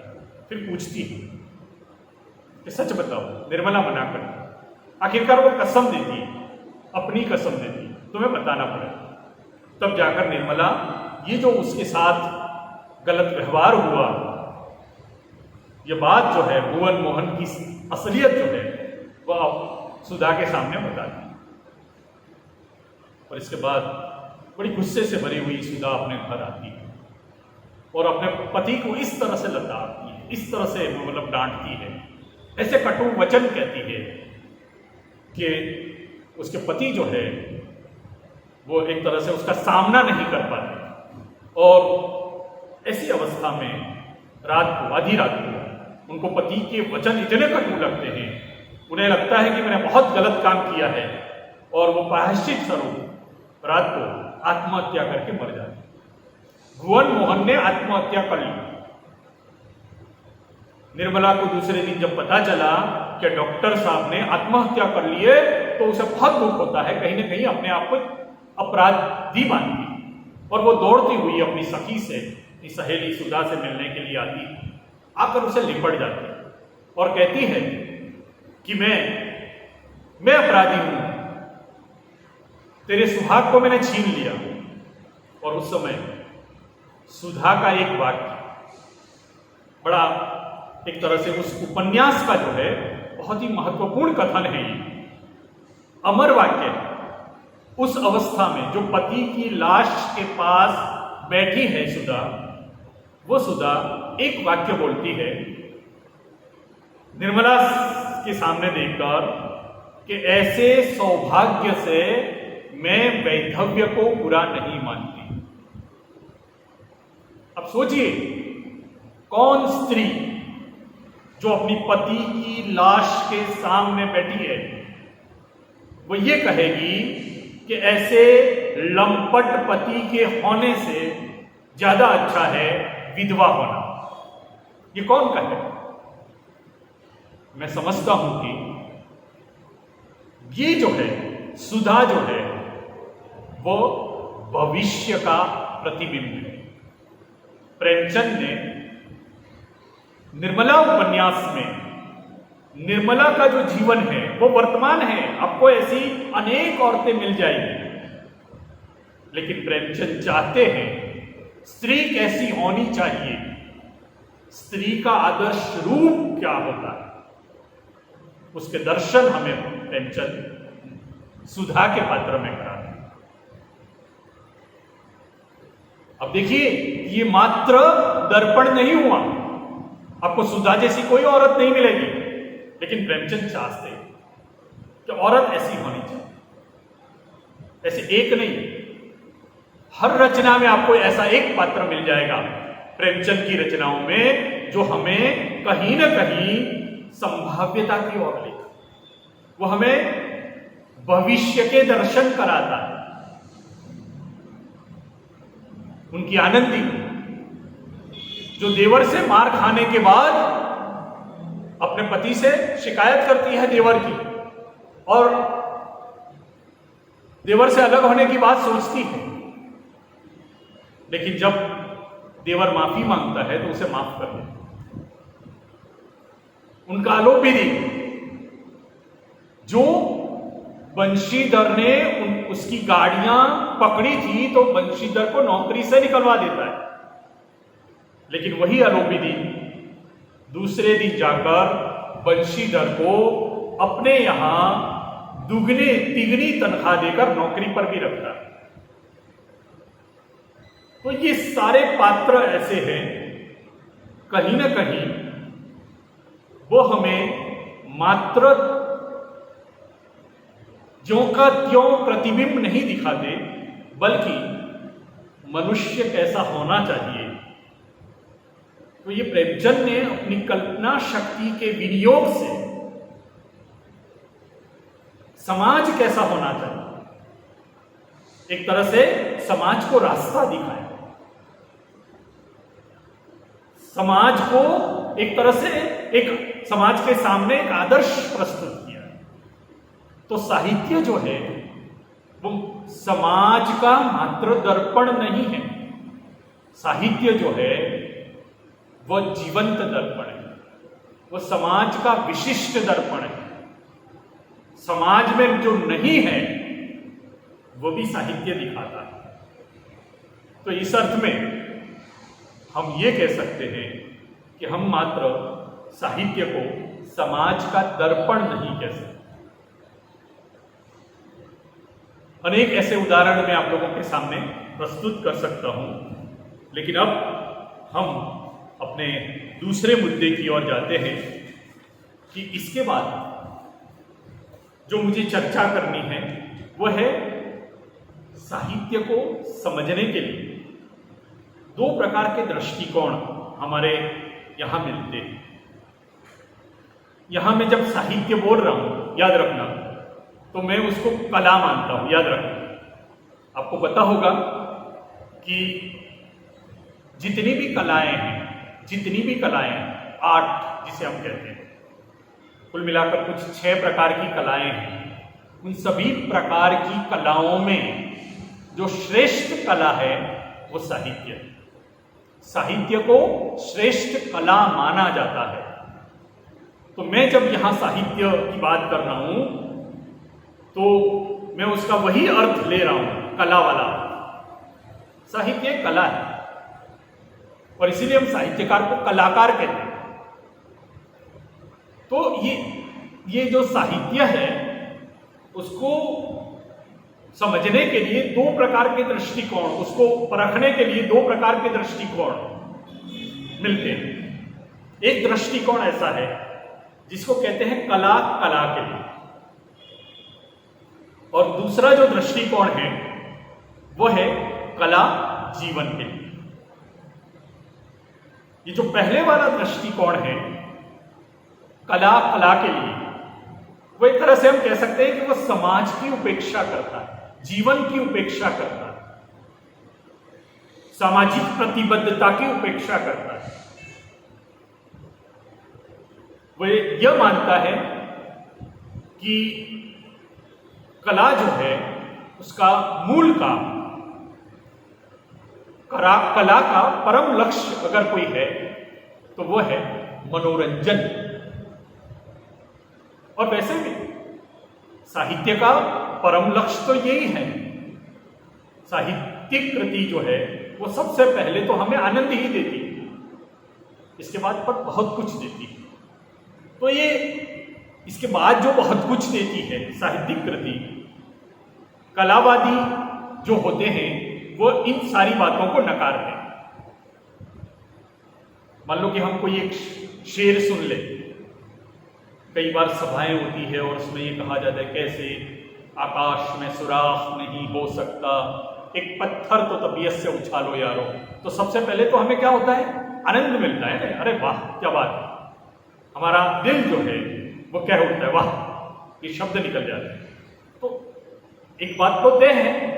Speaker 2: फिर पूछती है कि सच बताओ। निर्मला मना करती, आखिरकार वो कसम देती है, अपनी कसम देती है, तुम्हें बताना पड़ेगा। तब जाकर निर्मला ये जो उसके साथ गलत व्यवहार हुआ, ये बात जो है भुवन मोहन की असलियत जो है वह सुधा के सामने बताती है। और इसके बाद बड़ी गुस्से से भरी हुई सुधा अपने घर आती है और अपने पति को इस तरह से लताड़ती है, इस तरह से मतलब डांटती है, ऐसे कटु वचन कहती है कि उसके पति जो है वो एक तरह से उसका सामना नहीं कर पाते। और ऐसी अवस्था में रात को, आधी रात को, उनको पति के वचन इतने कटु लगते हैं, उन्हें लगता है कि मैंने बहुत गलत काम किया है और वो प्रायश्चित स्वरूप रात को आत्महत्या करके मर जाते। भुवन मोहन ने आत्महत्या कर ली। निर्मला को दूसरे दिन जब पता चला कि डॉक्टर साहब ने आत्महत्या कर ली है तो उसे बहुत दुख होता है, कहीं ना कहीं अपने आप को अपराधी मानती और वो दौड़ती हुई अपनी सखी से, अपनी सहेली सुधा से मिलने के लिए आती, आकर उसे लिपट जाती और कहती है कि मैं अपराधी हूं, तेरे सुहाग को मैंने छीन लिया। और उस समय सुधा का एक वाक्य बड़ा एक तरह से उस उपन्यास का जो है बहुत ही महत्वपूर्ण कथन है, ये अमर वाक्य है। उस अवस्था में जो पति की लाश के पास बैठी है सुधा, वो सुधा एक वाक्य बोलती है निर्मला के सामने देखकर कि ऐसे सौभाग्य से मैं वैधव्य को बुरा नहीं मानती। अब सोचिए, कौन स्त्री जो अपनी पति की लाश के सामने बैठी है वो ये कहेगी कि ऐसे लंपट पति के होने से ज्यादा अच्छा है विधवा होना? ये कौन कहे? मैं समझता हूं कि ये जो है सुधा जो है वो भविष्य का प्रतिबिंब है। प्रेमचंद ने निर्मला उपन्यास में निर्मला का जो जीवन है वो वर्तमान है, आपको ऐसी अनेक औरतें मिल जाएंगी, लेकिन प्रेमचंद चाहते हैं स्त्री कैसी होनी चाहिए, स्त्री का आदर्श रूप क्या होता है, उसके दर्शन हमें प्रेमचंद सुधा के पात्र में कराते हैं। अब देखिए, ये मात्र दर्पण नहीं हुआ, आपको सुधा जैसी कोई औरत नहीं मिलेगी, लेकिन प्रेमचंद चाहते हैं कि औरत ऐसी होनी चाहिए। ऐसे एक नहीं, हर रचना में आपको ऐसा एक पात्र मिल जाएगा प्रेमचंद की रचनाओं में जो हमें कहीं ना कहीं संभाव्यता की ओर लेगा, वो हमें भविष्य के दर्शन कराता है। उनकी आनंदी जो देवर से मार खाने के बाद अपने पति से शिकायत करती है देवर की, और देवर से अलग होने की बात सोचती है, लेकिन जब देवर माफी मांगता है तो उसे माफ कर देता। उनका आलोपी जो बंशीधर ने उसकी गाड़ियां पकड़ी थी तो बंशीधर को नौकरी से निकलवा देता है, लेकिन वही आलोपी दूसरे दिन जाकर बंशीधर को अपने यहां दुगने तिगनी तनख्वाह देकर नौकरी पर भी रखता है। तो ये सारे पात्र ऐसे हैं, कहीं ना कहीं वो हमें मात्र ज्यों का त्यों प्रतिबिंब नहीं दिखाते, बल्कि मनुष्य कैसा होना चाहिए। तो ये प्रेमचंद ने अपनी कल्पना शक्ति के विनियोग से समाज कैसा होना चाहिए, एक तरह से समाज को रास्ता दिखाया, समाज को एक तरह से एक समाज के सामने एक आदर्श प्रस्तुत किया। तो साहित्य जो है वो समाज का मात्र दर्पण नहीं है, साहित्य जो है वो जीवंत दर्पण है, वो समाज का विशिष्ट दर्पण है। समाज में जो नहीं है वो भी साहित्य दिखाता है। तो इस अर्थ में हम ये कह सकते हैं कि हम मात्र साहित्य को समाज का दर्पण नहीं कह सकते। अनेक ऐसे उदाहरण मैं आप लोगों के सामने प्रस्तुत कर सकता हूं, लेकिन अब हम अपने दूसरे मुद्दे की ओर जाते हैं कि इसके बाद जो मुझे चर्चा करनी है वो है साहित्य को समझने के लिए दो प्रकार के दृष्टिकोण हमारे यहां मिलते हैं। यहां मैं जब साहित्य बोल रहा हूं, याद रखना, तो मैं उसको कला मानता हूं, याद रखना। आपको पता होगा कि जितनी भी कलाएं हैं, आर्ट जिसे हम कहते हैं, कुल मिलाकर कुछ 6 प्रकार की कलाएं हैं। उन सभी प्रकार की कलाओं में जो श्रेष्ठ कला है वो साहित्य है। साहित्य को श्रेष्ठ कला माना जाता है। तो मैं जब यहां साहित्य की बात कर रहा हूं तो मैं उसका वही अर्थ ले रहा हूं, कला वाला। साहित्य कला है और इसीलिए हम साहित्यकार को कलाकार कहते हैं। तो ये जो साहित्य है उसको समझने के लिए 2 प्रकार के दृष्टिकोण, उसको परखने के लिए 2 प्रकार के दृष्टिकोण मिलते हैं। एक दृष्टिकोण ऐसा है जिसको कहते हैं कला के लिए, और दूसरा जो दृष्टिकोण है वो है कला जीवन के लिए। ये जो पहले वाला दृष्टिकोण है कला के लिए, वो एक तरह से हम कह सकते हैं कि वो समाज की उपेक्षा करता है, जीवन की उपेक्षा करता है, सामाजिक प्रतिबद्धता की उपेक्षा करता है। वो यह मानता है कि कला जो है उसका मूल काम, कला का परम लक्ष्य अगर कोई है तो वो है मनोरंजन। और वैसे भी साहित्य का परम लक्ष्य तो यही है। साहित्यिक कृति जो है वो सबसे पहले तो हमें आनंद ही देती है, इसके बाद पर बहुत कुछ देती है। तो ये इसके बाद जो बहुत कुछ देती है साहित्यिक कृति, कलावादी जो होते हैं वो इन सारी बातों को नकारते हैं। मान लो कि हम कोई एक शेर सुन ले, कई बार सभाएं होती है और उसमें ये कहा जाता है कैसे आकाश में सुराख नहीं हो सकता, एक पत्थर तो तबीयत से उछालो यारो। तो सबसे पहले तो हमें क्या होता है, आनंद मिलता है, अरे वाह क्या बात है, हमारा दिल जो है वो क्या उठता है, वाह, ये शब्द निकल जाते हैं। तो एक बात तो तय है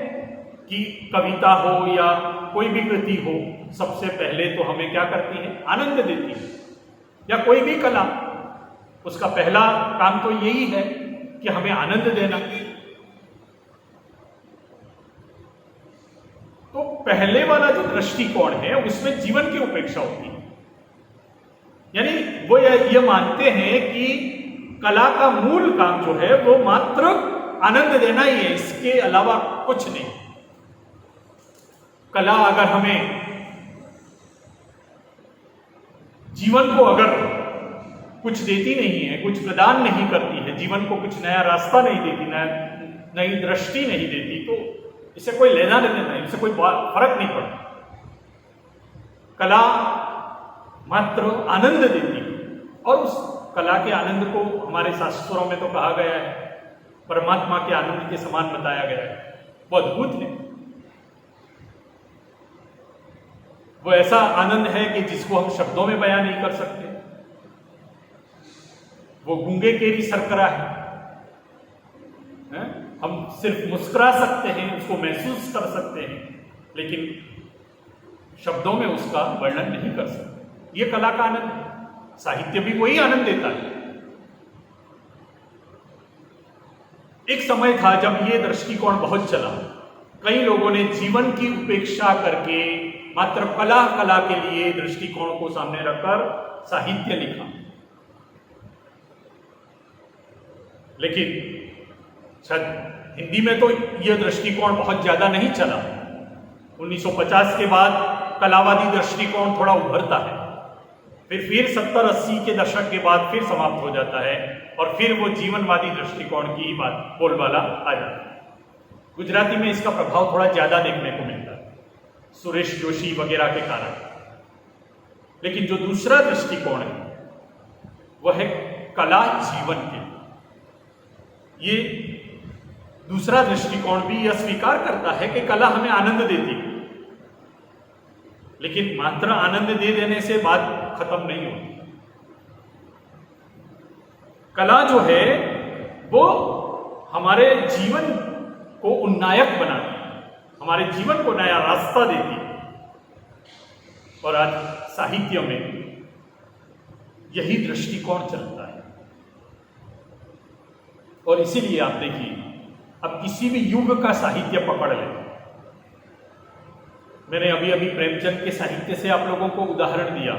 Speaker 2: कि कविता हो या कोई भी कृति हो, सबसे पहले तो हमें क्या करती है? आनंद देती है। या कोई भी कला, उसका पहला काम तो यही है कि हमें आनंद देना। तो पहले वाला जो दृष्टिकोण है उसमें जीवन की उपेक्षा होती है, यानी वो ये मानते हैं कि कला का मूल काम जो है वो मात्र आनंद देना ही है, इसके अलावा कुछ नहीं। कला अगर हमें जीवन को अगर कुछ देती नहीं है, कुछ प्रदान नहीं करती है, जीवन को कुछ नया रास्ता नहीं देती, नई दृष्टि नहीं देती, तो इससे कोई लेना देना नहीं, इससे कोई फर्क नहीं पड़ता। कला मात्र आनंद देती है, और उस कला के आनंद को हमारे शास्त्रों में तो कहा गया है, परमात्मा के आनंद के समान बताया गया है। वो अद्भुत है, वो ऐसा आनंद है कि जिसको हम शब्दों में बयां नहीं कर सकते। वो गूंगे केरी सरकरा है, हम सिर्फ मुस्कुरा सकते हैं, उसको महसूस कर सकते हैं, लेकिन शब्दों में उसका वर्णन नहीं कर सकते। ये कला का आनंद है। साहित्य भी वही आनंद देता है। एक समय था जब ये दृष्टिकोण बहुत चला, कई लोगों ने जीवन की उपेक्षा करके मात्र कला के लिए दृष्टिकोण को सामने रखकर साहित्य लिखा। लेकिन शायद हिंदी में तो यह दृष्टिकोण बहुत ज्यादा नहीं चला। 1950 के बाद कलावादी दृष्टिकोण थोड़ा उभरता है, फिर 70-80 के दशक के बाद फिर समाप्त हो जाता है, और फिर वो जीवनवादी दृष्टिकोण की ही बात बोलबाला आ जाता है। गुजराती में इसका प्रभाव थोड़ा ज्यादा देखने को मिलता है, सुरेश जोशी वगैरह के कारण। लेकिन जो दूसरा दृष्टिकोण है वह है कला जीवन के। ये दूसरा दृष्टिकोण भी यह स्वीकार करता है कि कला हमें आनंद देती है, लेकिन मात्र आनंद दे देने से बात खत्म नहीं होती। कला जो है वो हमारे जीवन को उन्नायक बनाती है, हमारे जीवन को नया रास्ता देती है। और आज साहित्य में यही दृष्टिकोण चलता है। और इसीलिए आप देखिए, अब किसी भी युग का साहित्य पकड़ लें, मैंने अभी अभी प्रेमचंद के साहित्य से आप लोगों को उदाहरण दिया,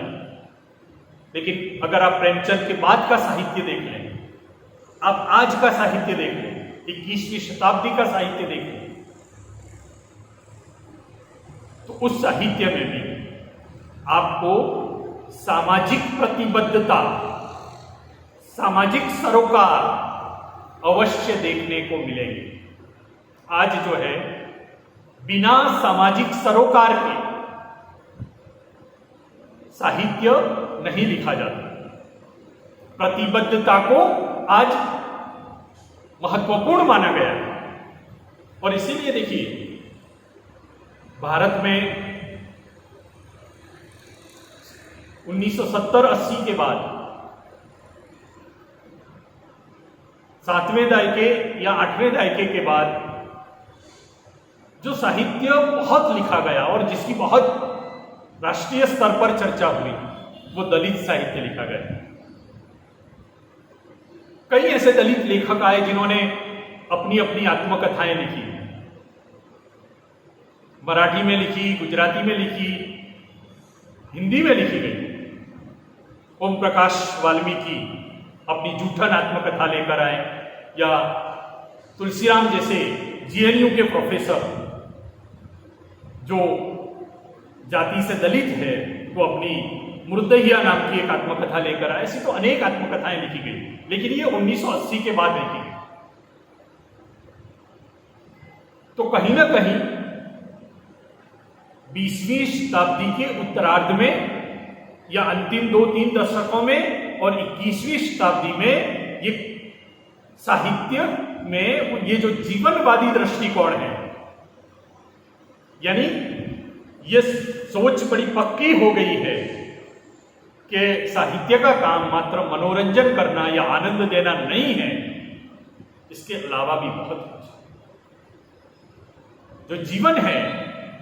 Speaker 2: लेकिन अगर आप प्रेमचंद के बाद का साहित्य देख लें, आप आज का साहित्य देख लें, 21वीं शताब्दी का साहित्य देख लें, तो उस साहित्य में भी आपको सामाजिक प्रतिबद्धता, सामाजिक सरोकार अवश्य देखने को मिलेंगे। आज जो है बिना सामाजिक सरोकार के साहित्य नहीं लिखा जाता। प्रतिबद्धता को आज महत्वपूर्ण माना गया है, और इसीलिए देखिए भारत में 1970-80 के बाद 7वें दायके या 8वें दायके के बाद जो साहित्य बहुत लिखा गया और जिसकी बहुत राष्ट्रीय स्तर पर चर्चा हुई, वो दलित साहित्य लिखा गया। कई ऐसे दलित लेखक आए जिन्होंने अपनी अपनी आत्मकथाएं लिखी, मराठी में लिखी, गुजराती में लिखी, हिंदी में लिखी गई। ओम प्रकाश वाल्मीकि अपनी जूठन आत्मकथा लेकर आए, या तुलसीराम जैसे जीएनयू के प्रोफेसर जो जाति से दलित है, वो अपनी मुर्दहिया नाम की एक आत्मकथा लेकर आए। ऐसी तो अनेक आत्मकथाएं लिखी गई, लेकिन ये 1980 के बाद लिखी गई। तो कहीं ना कहीं 20वीं शताब्दी के उत्तरार्ध में या अंतिम 2-3 दशकों में और 21वीं शताब्दी में ये साहित्य में ये जो जीवनवादी दृष्टिकोण है, यानी ये सोच बड़ी पक्की हो गई है कि साहित्य का काम मात्र मनोरंजन करना या आनंद देना नहीं है, इसके अलावा भी बहुत कुछ है। जो जीवन है,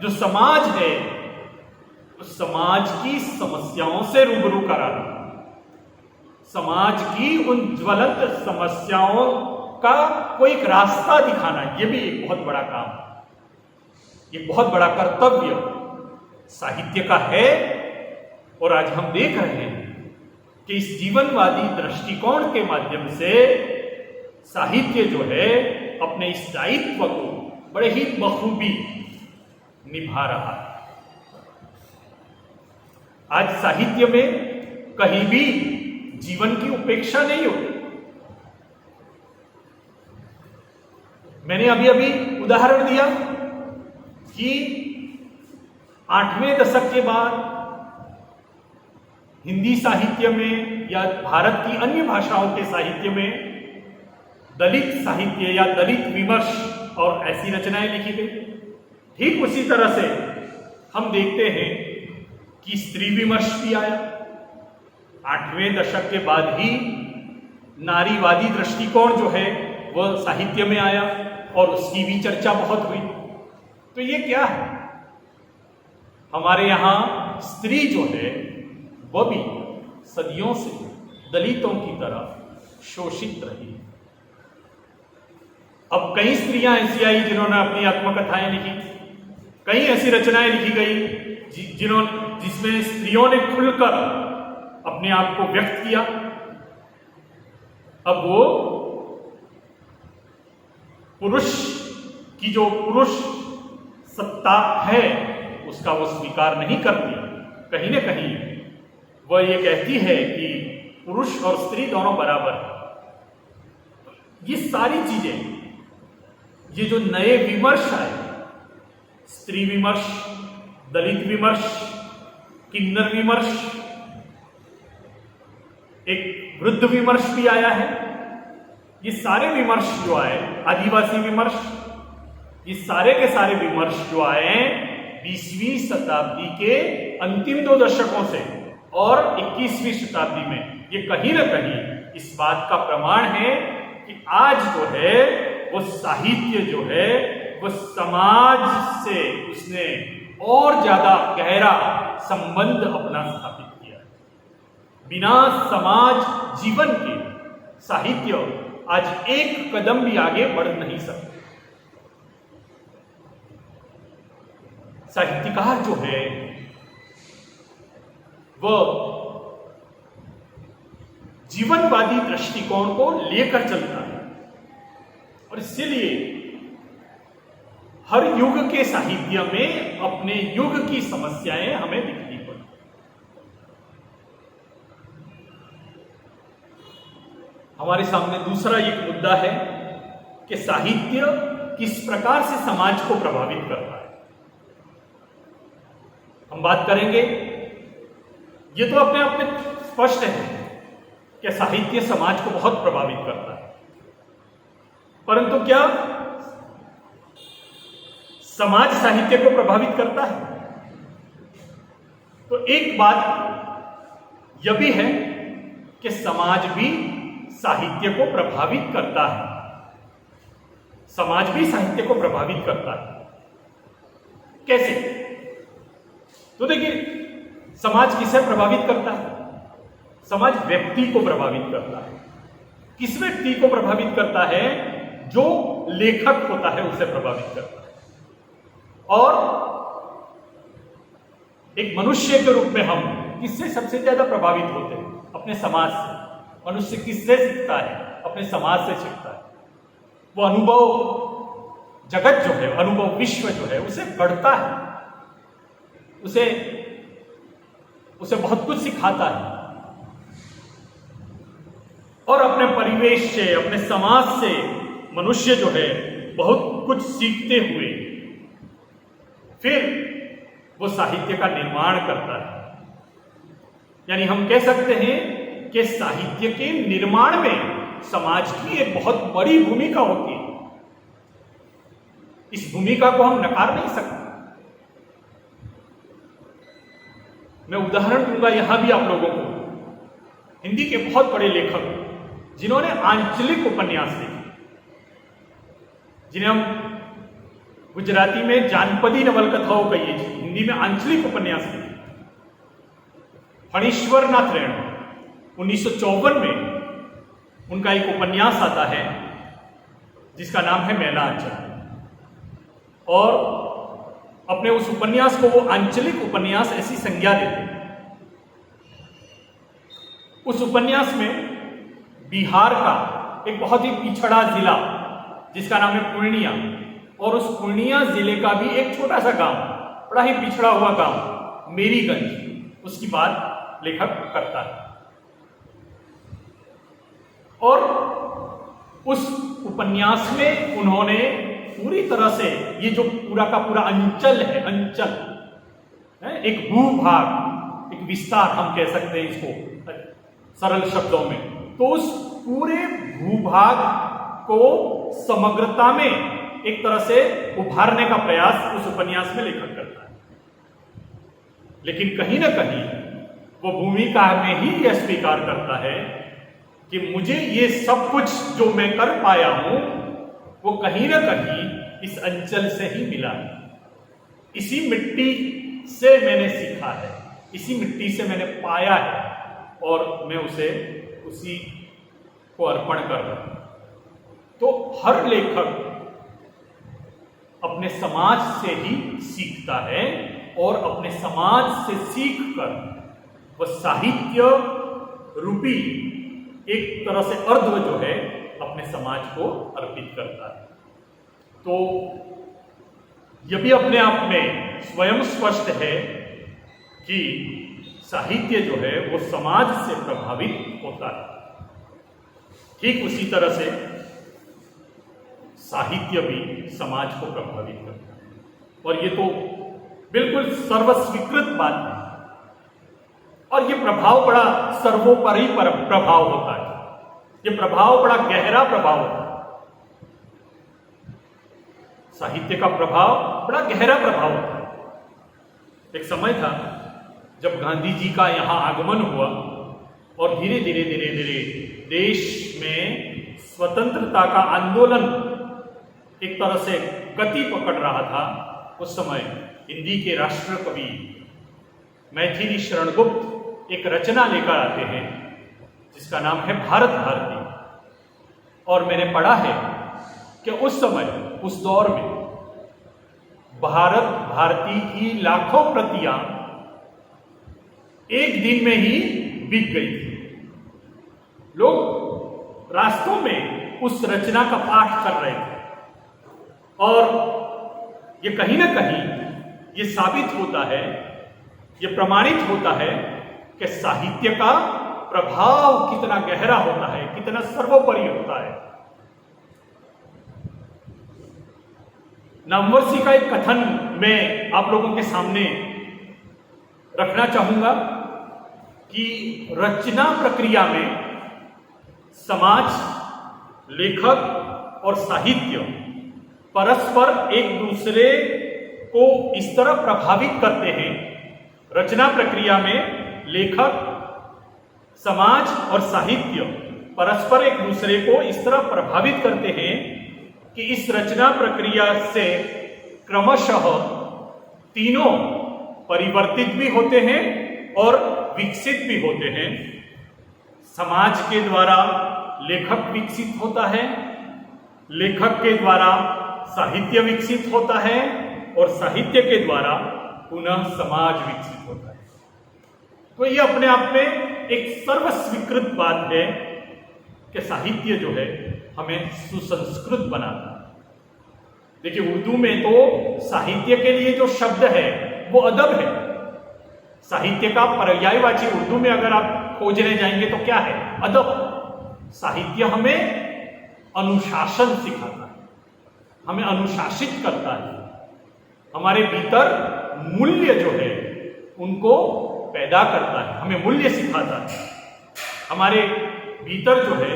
Speaker 2: जो समाज है, उस समाज की समस्याओं से रूबरू कराना, समाज की उन ज्वलंत समस्याओं का कोई एक रास्ता दिखाना, यह भी एक बहुत बड़ा काम है, ये बहुत बड़ा कर्तव्य साहित्य का है। और आज हम देख रहे हैं कि इस जीवनवादी दृष्टिकोण के माध्यम से साहित्य जो है अपने इस दायित्व को बड़े ही बखूबी निभा रहा है। आज साहित्य में कहीं भी जीवन की उपेक्षा नहीं होती। मैंने अभी अभी उदाहरण दिया कि 8वें दशक के बाद हिंदी साहित्य में या भारत की अन्य भाषाओं के साहित्य में दलित साहित्य या दलित विमर्श और ऐसी रचनाएं लिखी गई। ठीक उसी तरह से हम देखते हैं कि स्त्री विमर्श भी आया। 8वें दशक के बाद ही नारीवादी दृष्टिकोण जो है वह साहित्य में आया और उसकी भी चर्चा बहुत हुई। तो ये क्या है? हमारे यहाँ स्त्री जो है वह भी सदियों से दलितों की तरह शोषित रही। अब कई स्त्रियां ऐसी आई जिन्होंने अपनी आत्मकथाएं लिखी, कई ऐसी रचनाएं लिखी गई जिसमें स्त्रियों ने खुलकर अपने आप को व्यक्त किया। अब वो पुरुष की जो पुरुष सत्ता है उसका वो स्वीकार नहीं करती। कहीं ना कहीं वह ये कहती है कि पुरुष और स्त्री दोनों बराबर हैं। ये सारी चीजें, ये जो नए विमर्श आए, स्त्री विमर्श, दलित विमर्श, किन्नर विमर्श, एक वृद्ध विमर्श भी आया है, ये सारे विमर्श जो आए, आदिवासी विमर्श, ये सारे के सारे विमर्श जो आए 20वीं शताब्दी के अंतिम 2 दशकों से और 21वीं शताब्दी में, ये कहीं ना कहीं इस बात का प्रमाण है कि आज जो है वो साहित्य जो है वो समाज से उसने और ज्यादा गहरा संबंध अपना स्थापित किया। बिना समाज जीवन के साहित्य आज एक कदम भी आगे बढ़ नहीं सकता। साहित्यकार जो है वह जीवनवादी दृष्टिकोण को लेकर चलता है और इसीलिए हर युग के साहित्य में अपने युग की समस्याएं हमें दिखनी पड़ती। हमारे सामने दूसरा एक मुद्दा है कि साहित्य किस प्रकार से समाज को प्रभावित करता है। हम बात करेंगे, ये तो अपने आप में स्पष्ट है कि साहित्य समाज को बहुत प्रभावित करता है, परंतु क्या समाज साहित्य को प्रभावित करता है? तो एक बात यह भी है कि समाज भी साहित्य को प्रभावित करता है। समाज भी साहित्य को प्रभावित करता है। कैसे? तो देखिए, समाज किसे प्रभावित करता है? समाज व्यक्ति को प्रभावित करता है। किस व्यक्ति को प्रभावित करता है? जो लेखक होता है उसे प्रभावित करता है। और एक मनुष्य के रूप में हम किससे सबसे ज्यादा प्रभावित होते हैं? अपने समाज से। मनुष्य किससे सीखता है? अपने समाज से सीखता है। वो अनुभव जगत जो है, अनुभव विश्व जो है, उसे गढ़ता है, उसे बहुत कुछ सिखाता है और अपने परिवेश से, अपने समाज से मनुष्य जो है बहुत कुछ सीखते हुए फिर वो साहित्य का निर्माण करता है। यानी हम कह सकते हैं कि साहित्य के निर्माण में समाज की एक बहुत बड़ी भूमिका होती है। इस भूमिका को हम नकार नहीं सकते। मैं उदाहरण दूंगा यहां भी आप लोगों को। हिंदी के बहुत बड़े लेखक जिन्होंने आंचलिक उपन्यास लिखे, जिन्हें हम गुजराती में जानपदी नवलकथाओं कहिए, हिंदी में आंचलिक उपन्यास लिखे, फणीश्वरनाथ रेणु 1954 में उनका एक उपन्यास आता है जिसका नाम है मैला अंचल, और अपने उस उपन्यास को वो आंचलिक उपन्यास ऐसी संज्ञा देते हैं। उस उपन्यास में बिहार का एक बहुत ही पिछड़ा जिला जिसका नाम है पूर्णिया, और उस पूर्णिया जिले का भी एक छोटा सा गांव, बड़ा ही पिछड़ा हुआ गांव मेरीगंज, उसकी बात लेखक करता है। और उस उपन्यास में उन्होंने पूरी तरह से ये जो पूरा का पूरा अंचल है, अंचल एक भूभाग, एक विस्तार हम कह सकते हैं इसको सरल शब्दों में, तो उस पूरे भूभाग को समग्रता में एक तरह से उभारने का प्रयास उस उपन्यास में लेखक करता है। लेकिन कहीं ना कहीं वो भूमिका में ही यह स्वीकार करता है कि मुझे ये सब कुछ जो मैं कर पाया हूं वो कहीं ना कहीं इस अंचल से ही मिला है, इसी मिट्टी से मैंने सीखा है, इसी मिट्टी से मैंने पाया है, और मैं उसे उसी को अर्पण कर रहा हूं। तो हर लेखक अपने समाज से ही सीखता है, और अपने समाज से सीखकर वह साहित्य रूपी एक तरह से अर्ध जो है अपने समाज को अर्पित करता है। तो यह भी अपने आप में स्वयं स्पष्ट है कि साहित्य जो है वो समाज से प्रभावित होता है। ठीक उसी तरह से साहित्य भी समाज को प्रभावित करता है, और ये तो बिल्कुल सर्वस्वीकृत बात है, और ये प्रभाव बड़ा सर्वोपरि प्रभाव होता है, ये प्रभाव बड़ा गहरा प्रभाव होता है। साहित्य का प्रभाव बड़ा गहरा प्रभाव होता है। एक समय था जब गांधी जी का यहाँ आगमन हुआ और धीरे धीरे धीरे धीरे देश में स्वतंत्रता का आंदोलन एक तरह से गति पकड़ रहा था, उस समय हिंदी के राष्ट्र कवि मैथिली शरण गुप्त एक रचना लेकर आते हैं जिसका नाम है भारत भारती। और मैंने पढ़ा है कि उस समय, उस दौर में भारत भारती की लाखों प्रतियां एक दिन में ही बिक गई थी। लोग रास्तों में उस रचना का पाठ कर रहे थे, और ये कहीं ना कहीं ये साबित होता है, ये प्रमाणित होता है कि साहित्य का प्रभाव कितना गहरा होता है, कितना सर्वोपरि होता है। नामवर्षी का एक कथन मैं आप लोगों के सामने रखना चाहूंगा कि रचना प्रक्रिया में समाज, लेखक और साहित्य परस्पर एक दूसरे को इस तरह प्रभावित करते हैं। रचना प्रक्रिया में लेखक, समाज और साहित्य परस्पर एक दूसरे को इस तरह प्रभावित करते हैं कि इस रचना प्रक्रिया से क्रमशः तीनों परिवर्तित भी होते हैं और विकसित भी होते हैं। समाज के द्वारा लेखक विकसित होता है, लेखक के द्वारा साहित्य विकसित होता है, और साहित्य के द्वारा पुनः समाज विकसित होता है। तो ये अपने आप में एक सर्वस्वीकृत बात है कि साहित्य जो है हमें सुसंस्कृत बनाता है। देखिए, उर्दू में तो साहित्य के लिए जो शब्द है वो अदब है। साहित्य का पर्यायवाची उर्दू में अगर आप खोजने जाएंगे तो क्या है? अदब। साहित्य हमें अनुशासन सिखाता है, हमें अनुशासित करता है, हमारे भीतर मूल्य जो है उनको पैदा करता है, हमें मूल्य सिखाता है, हमारे भीतर जो है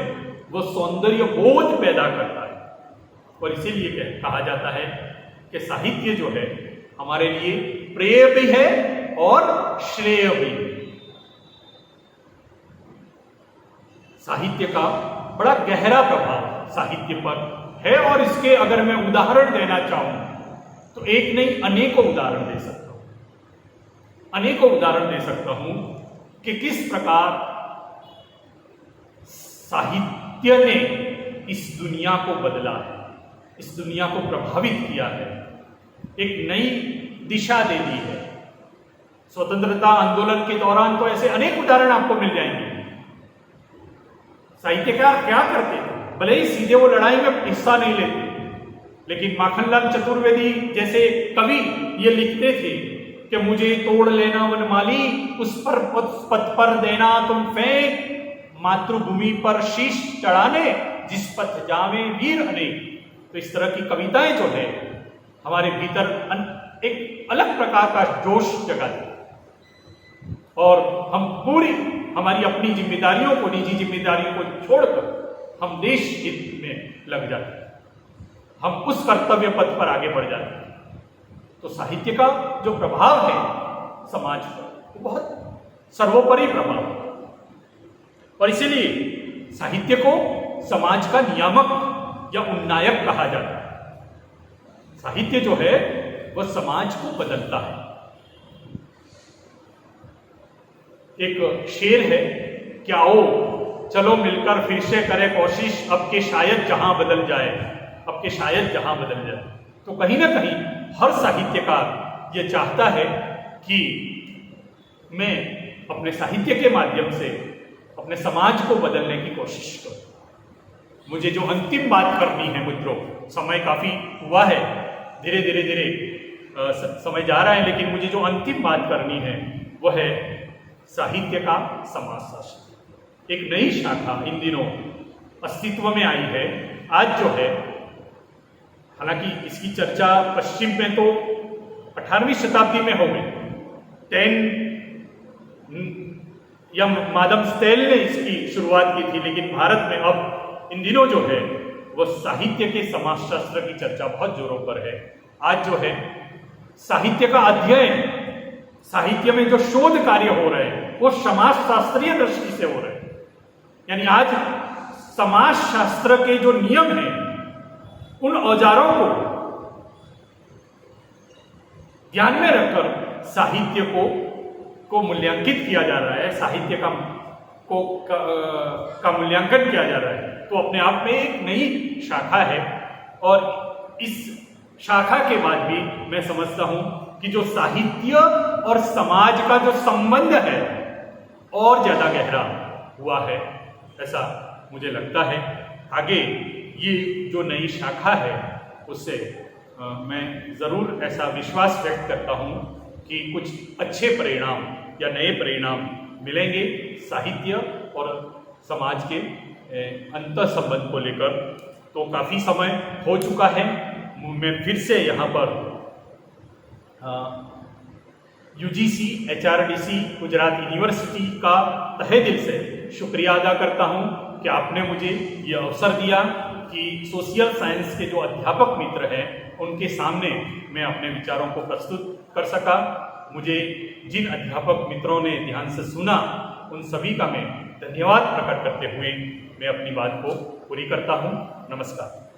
Speaker 2: वो सौंदर्य बोध पैदा करता है। और इसीलिए कहा जाता है कि साहित्य जो है हमारे लिए प्रेय भी है और श्रेय भी। साहित्य का बड़ा गहरा प्रभाव साहित्य पर है, और इसके अगर मैं उदाहरण देना चाहूं तो एक नहीं अनेकों उदाहरण दे सकता हूं, अनेकों उदाहरण दे सकता हूं। कि किस प्रकार साहित्य ने इस दुनिया को बदला है, इस दुनिया को प्रभावित किया है, एक नई दिशा दे दी है। स्वतंत्रता आंदोलन के दौरान तो ऐसे अनेक उदाहरण आपको मिल जाएंगे। साहित्यकार क्या करते थे, भले ही सीधे वो लड़ाई में हिस्सा नहीं लेते, लेकिन माखनलाल चतुर्वेदी जैसे कवि ये लिखते थे कि मुझे तोड़ लेना वनमाली, उस पर पथ पर देना तुम फेंक, मातृभूमि पर शीश चढ़ाने, जिस पथ जावे वीर अनेक। तो इस तरह की कविताएं जो है हमारे भीतर एक अलग प्रकार का जोश जगाती है और हम पूरी हमारी अपनी जिम्मेदारियों को, निजी जिम्मेदारियों को छोड़कर हम देश हित में लग जाते हैं, हम उस कर्तव्य पथ पर आगे बढ़ जाते हैं। तो साहित्य का जो प्रभाव है समाज पर, वो बहुत सर्वोपरि प्रभाव है और इसीलिए साहित्य को समाज का नियामक या उन्नायक कहा जाता है। साहित्य जो है वह समाज को बदलता है। एक शेर है कि आओ चलो मिलकर फिर से करें कोशिश, अब के शायद जहां बदल जाए, अब के शायद जहां बदल जाए। तो कहीं ना कहीं हर साहित्यकार ये चाहता है कि मैं अपने साहित्य के माध्यम से अपने समाज को बदलने की कोशिश करूं। मुझे जो अंतिम बात करनी है मित्रों, समय काफी हुआ है, धीरे धीरे समय जा रहा है, लेकिन मुझे जो अंतिम बात करनी है वह है साहित्य का समाजशास्त्र। एक नई शाखा इन दिनों अस्तित्व में आई है। आज जो है, हालांकि इसकी चर्चा पश्चिम में तो 18वीं शताब्दी में हो गई, या मादम स्टेल ने इसकी शुरुआत की थी, लेकिन भारत में अब इन दिनों जो है वह साहित्य के समाजशास्त्र की चर्चा बहुत जोरों पर है। आज जो है साहित्य का अध्ययन, साहित्य में जो शोध कार्य हो रहे हैं वो समाजशास्त्रीय दृष्टि से हो रहे हैं। यानी आज समाजशास्त्र के जो नियम हैं, उन औजारों को ध्यान में रखकर साहित्य को मूल्यांकित किया जा रहा है, साहित्य का मूल्यांकन किया जा रहा है। तो अपने आप में एक नई शाखा है और इस शाखा के बाद भी मैं समझता हूं कि जो साहित्य और समाज का जो संबंध है और ज्यादा गहरा हुआ है, ऐसा मुझे लगता है। आगे ये जो नई शाखा है उससे मैं ज़रूर ऐसा विश्वास व्यक्त करता हूँ कि कुछ अच्छे परिणाम या नए परिणाम मिलेंगे साहित्य और समाज के अंतर संबंध को लेकर। तो काफ़ी समय हो चुका है, मैं फिर से यहाँ पर UGC HRDC गुजरात यूनिवर्सिटी का तहे दिल से शुक्रिया अदा करता हूँ कि आपने मुझे ये अवसर दिया कि सोशल साइंस के जो अध्यापक मित्र हैं उनके सामने मैं अपने विचारों को प्रस्तुत कर सका। मुझे जिन अध्यापक मित्रों ने ध्यान से सुना उन सभी का मैं धन्यवाद प्रकट करते हुए मैं अपनी बात को पूरी करता हूँ। नमस्कार।